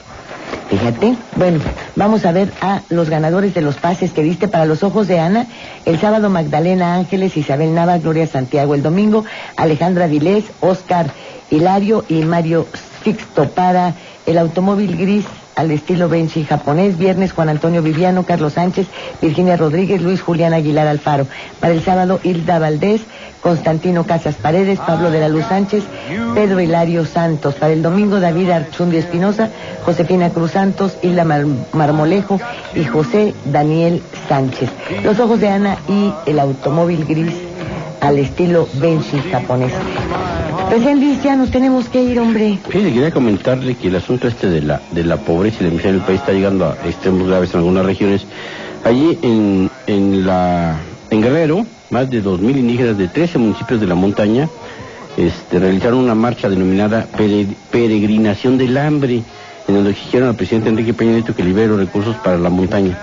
Fíjate. Bueno, vamos a ver a los ganadores de los pases que diste para los ojos de Ana. El sábado, Magdalena Ángeles, Isabel Nava, Gloria Santiago. El domingo, Alejandra Vilés, Oscar Hilario y Mario Sixto. Para el automóvil gris al estilo Benchi japonés, viernes, Juan Antonio Viviano, Carlos Sánchez, Virginia Rodríguez, Luis Julián Aguilar Alfaro. Para el sábado, Hilda Valdés, Constantino Casas Paredes, Pablo de la Luz Sánchez, Pedro Hilario Santos. Para el domingo, David Archundi Espinosa, Josefina Cruz Santos, Hilda Marmolejo y José Daniel Sánchez. Los ojos de Ana y el automóvil gris al estilo Benchi japonés. Presidente Luis, ya nos tenemos que ir, hombre. Fíjate, quería comentarle que el asunto de la pobreza y la miseria del país está llegando a extremos graves en algunas regiones. Allí en Guerrero, más de 2.000 indígenas de 13 municipios de la montaña realizaron una marcha denominada Peregrinación del Hambre, en donde exigieron al presidente Enrique Peña Nieto que libere los recursos para la montaña.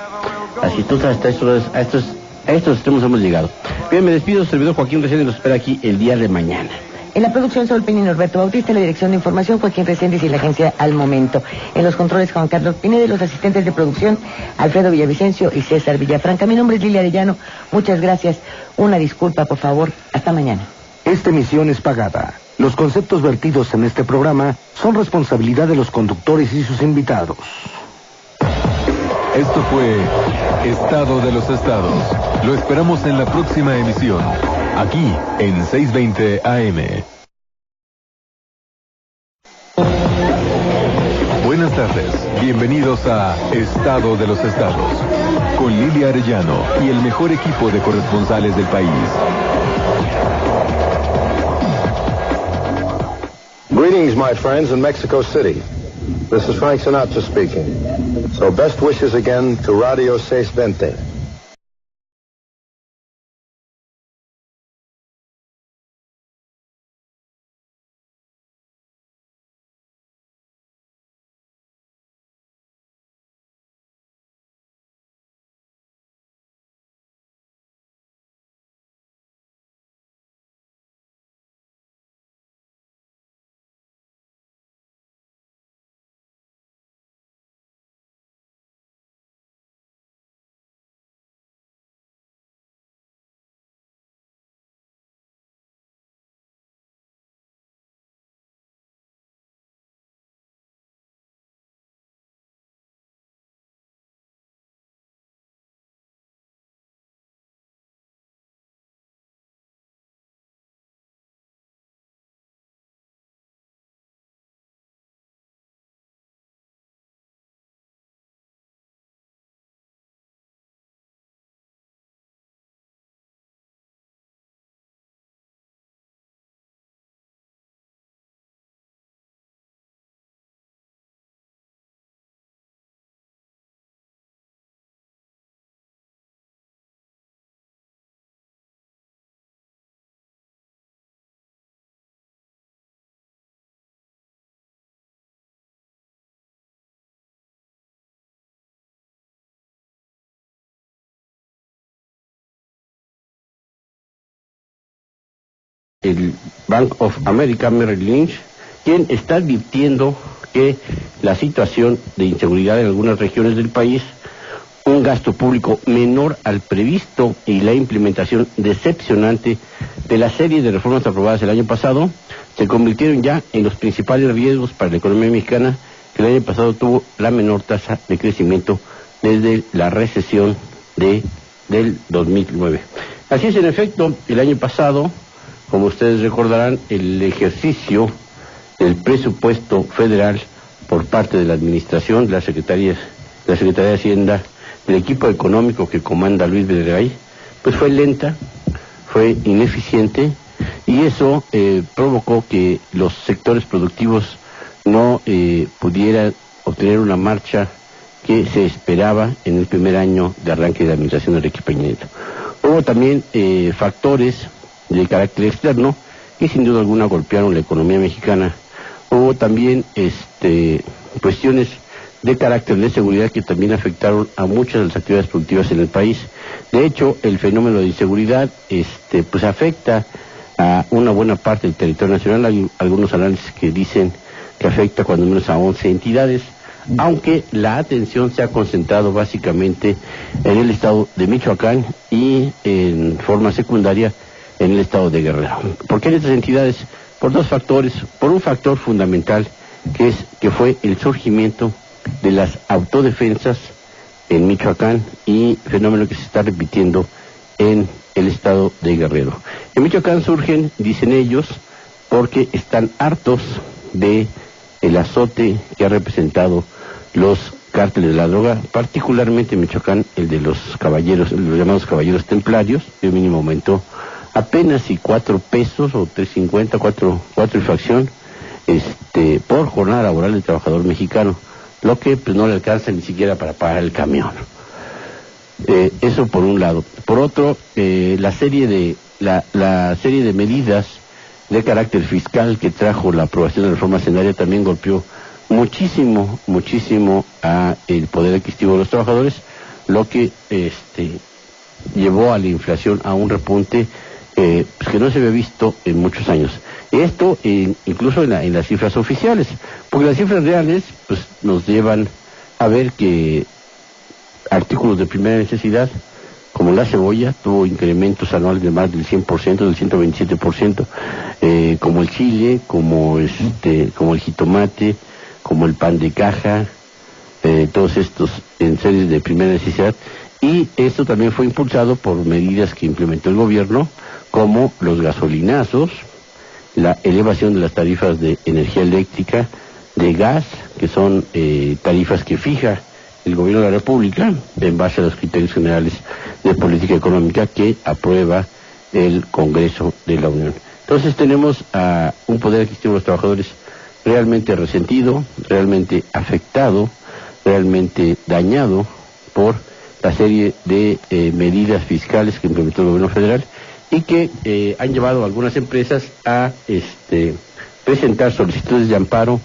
Así entonces a estos extremos hemos llegado. Bien, me despido, servidor Joaquín Reséndiz los espera aquí el día de mañana. En la producción, Sol Peña y Norberto Bautista, en la dirección de información, Joaquín Reséndiz y la agencia Al Momento. En los controles, Juan Carlos Pineda, los asistentes de producción, Alfredo Villavicencio y César Villafranca. Mi nombre es Lilia Arellano. Muchas gracias. Una disculpa, por favor. Hasta mañana. Esta emisión es pagada. Los conceptos vertidos en este programa son responsabilidad de los conductores y sus invitados. Esto fue Estado de los Estados. Lo esperamos en la próxima emisión, aquí en 620 AM. Buenas tardes, bienvenidos a Estado de los Estados, con Lilia Arellano y el mejor equipo de corresponsales del país. Greetings, my friends, in Mexico City. This is Frank Sinatra speaking. So best wishes again to Radio 620. El Bank of America, Merrill Lynch, quien está advirtiendo que la situación de inseguridad en algunas regiones del país un gasto público menor al previsto y la implementación decepcionante de la serie de reformas aprobadas el año pasado se convirtieron ya en los principales riesgos para la economía mexicana, que el año pasado tuvo la menor tasa de crecimiento desde la recesión del 2009. Así es, en efecto, el año pasado, como ustedes recordarán, el ejercicio del presupuesto federal por parte de la administración, de la Secretaría de Hacienda, del equipo económico que comanda Luis Videgaray, pues fue lenta, fue ineficiente, y eso provocó que los sectores productivos no pudieran obtener una marcha que se esperaba en el primer año de arranque de la administración de Enrique Peña Nieto. Hubo también factores de carácter externo que sin duda alguna golpearon la economía mexicana. Hubo también cuestiones de carácter de seguridad que también afectaron a muchas de las actividades productivas en el país. De hecho, el fenómeno de inseguridad pues afecta a una buena parte del territorio nacional. Hay algunos análisis que dicen que afecta cuando menos a 11 entidades, aunque la atención se ha concentrado básicamente en el estado de Michoacán y en forma secundaria en el estado de Guerrero. ¿Por qué en estas entidades? Por dos factores. Por un factor fundamental que fue el surgimiento de las autodefensas en Michoacán, y fenómeno que se está repitiendo en el estado de Guerrero. En Michoacán surgen, dicen ellos, porque están hartos de el azote que ha representado los cárteles de la droga, particularmente en Michoacán el de los caballeros, los llamados caballeros templarios. El mínimo aumentó apenas y 4 pesos o 3.50, 4 y fracción por jornada laboral del trabajador mexicano, lo que pues no le alcanza ni siquiera para pagar el camión. Eso por un lado. Por otro, la serie de medidas de carácter fiscal que trajo la aprobación de la reforma hacendaria también golpeó muchísimo a el poder adquisitivo de los trabajadores, lo que llevó a la inflación a un repunte pues que no se había visto en muchos años. Esto incluso en las cifras oficiales, porque las cifras reales pues nos llevan a ver que artículos de primera necesidad como la cebolla tuvo incrementos anuales de más del 100%, del 127%, como el chile, como el jitomate, como el pan de caja, todos estos en series de primera necesidad. Y esto también fue impulsado por medidas que implementó el gobierno, como los gasolinazos, la elevación de las tarifas de energía eléctrica, de gas, que son tarifas que fija el gobierno de la República en base a los criterios generales de política económica que aprueba el Congreso de la Unión. Entonces tenemos a un poder adquisitivo de los trabajadores realmente resentido, realmente afectado, realmente dañado por la serie de medidas fiscales que implementó el gobierno federal y que han llevado a algunas empresas a presentar solicitudes de amparo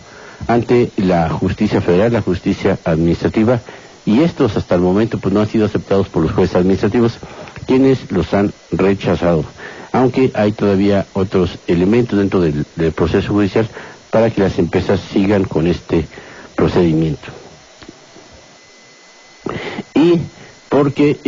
ante la justicia federal, la justicia administrativa, y estos hasta el momento pues no han sido aceptados por los jueces administrativos, quienes los han rechazado, aunque hay todavía otros elementos dentro del proceso judicial para que las empresas sigan con este procedimiento. Y porque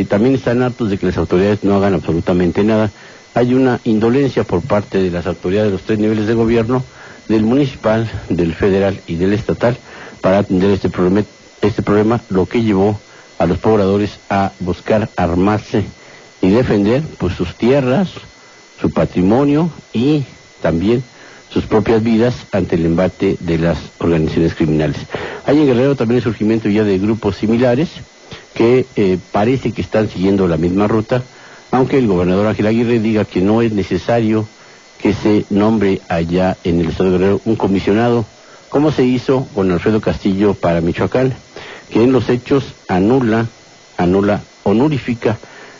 también están hartos de que las autoridades no hagan absolutamente nada. Hay una indolencia por parte de las autoridades de los 3 niveles de gobierno, del municipal, del federal y del estatal, para atender este problema, lo que llevó a los pobladores a buscar armarse y defender pues sus tierras, su patrimonio y también sus propias vidas ante el embate de las organizaciones criminales. Hay en Guerrero también el surgimiento ya de grupos similares que parece que están siguiendo la misma ruta, aunque el gobernador Ángel Aguirre diga que no es necesario que se nombre allá en el estado de Guerrero un comisionado, como se hizo con Alfredo Castillo para Michoacán, que en los hechos honorifica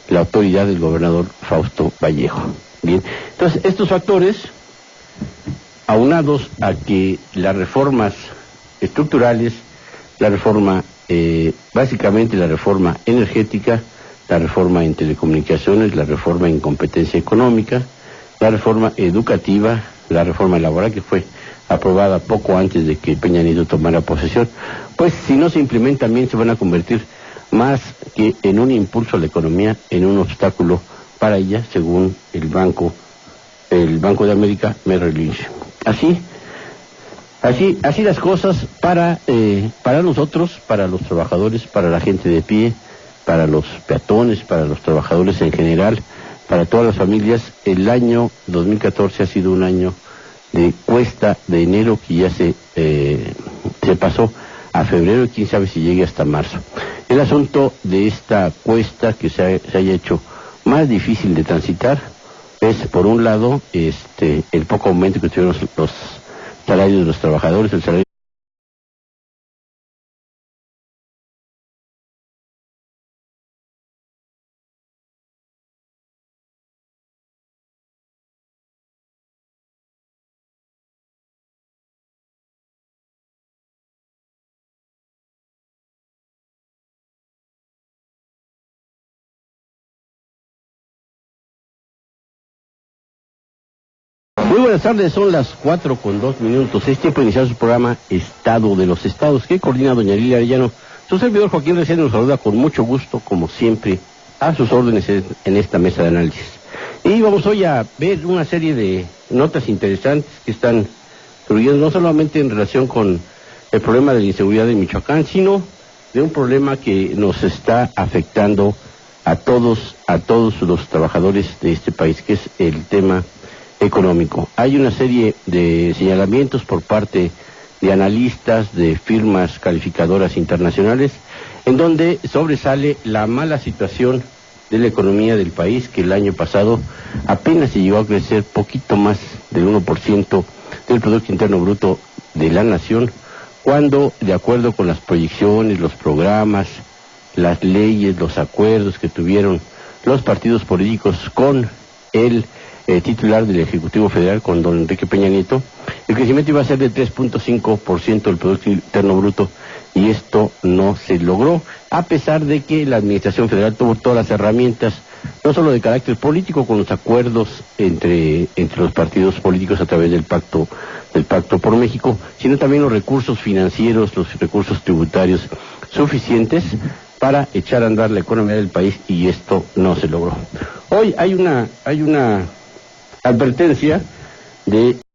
la autoridad del gobernador Fausto Vallejo. Bien, entonces estos factores, aunados a que las reformas estructurales, la reforma, básicamente la reforma energética, la reforma en telecomunicaciones, la reforma en competencia económica, la reforma educativa, la reforma laboral que fue aprobada poco antes de que Peña Nieto tomara posesión, pues si no se implementan bien se van a convertir más que en un impulso a la economía, en un obstáculo para ella, según el Banco de América, Merrill Lynch. Así las cosas para nosotros, para los trabajadores, para la gente de pie, para los peatones, para los trabajadores en general, para todas las familias. El año 2014 ha sido un año de cuesta de enero que ya se pasó a febrero y quién sabe si llegue hasta marzo. El asunto de esta cuesta que se haya hecho más difícil de transitar es, por un lado, el poco aumento que tuvieron los salarios de los trabajadores, el salario. Muy buenas tardes, son las 4:02. Es tiempo de iniciar su programa Estado de los Estados, que coordina doña Lilia Arellano. Su servidor Joaquín Recién nos saluda con mucho gusto, como siempre, a sus órdenes en esta mesa de análisis. Y vamos hoy a ver una serie de notas interesantes que están surgiendo, no solamente en relación con el problema de la inseguridad en Michoacán, sino de un problema que nos está afectando a todos los trabajadores de este país, que es el tema económico. Hay una serie de señalamientos por parte de analistas, de firmas calificadoras internacionales, en donde sobresale la mala situación de la economía del país, que el año pasado apenas se llegó a crecer poquito más del 1% del Producto Interno Bruto de la nación, cuando, de acuerdo con las proyecciones, los programas, las leyes, los acuerdos que tuvieron los partidos políticos con el titular del Ejecutivo Federal, con don Enrique Peña Nieto, el crecimiento iba a ser de 3.5% del Producto Interno Bruto, y esto no se logró, a pesar de que la Administración Federal tuvo todas las herramientas, no solo de carácter político, con los acuerdos entre los partidos políticos a través del Pacto por México, sino también los recursos financieros, los recursos tributarios suficientes para echar a andar la economía del país, y esto no se logró. Hoy hay una advertencia de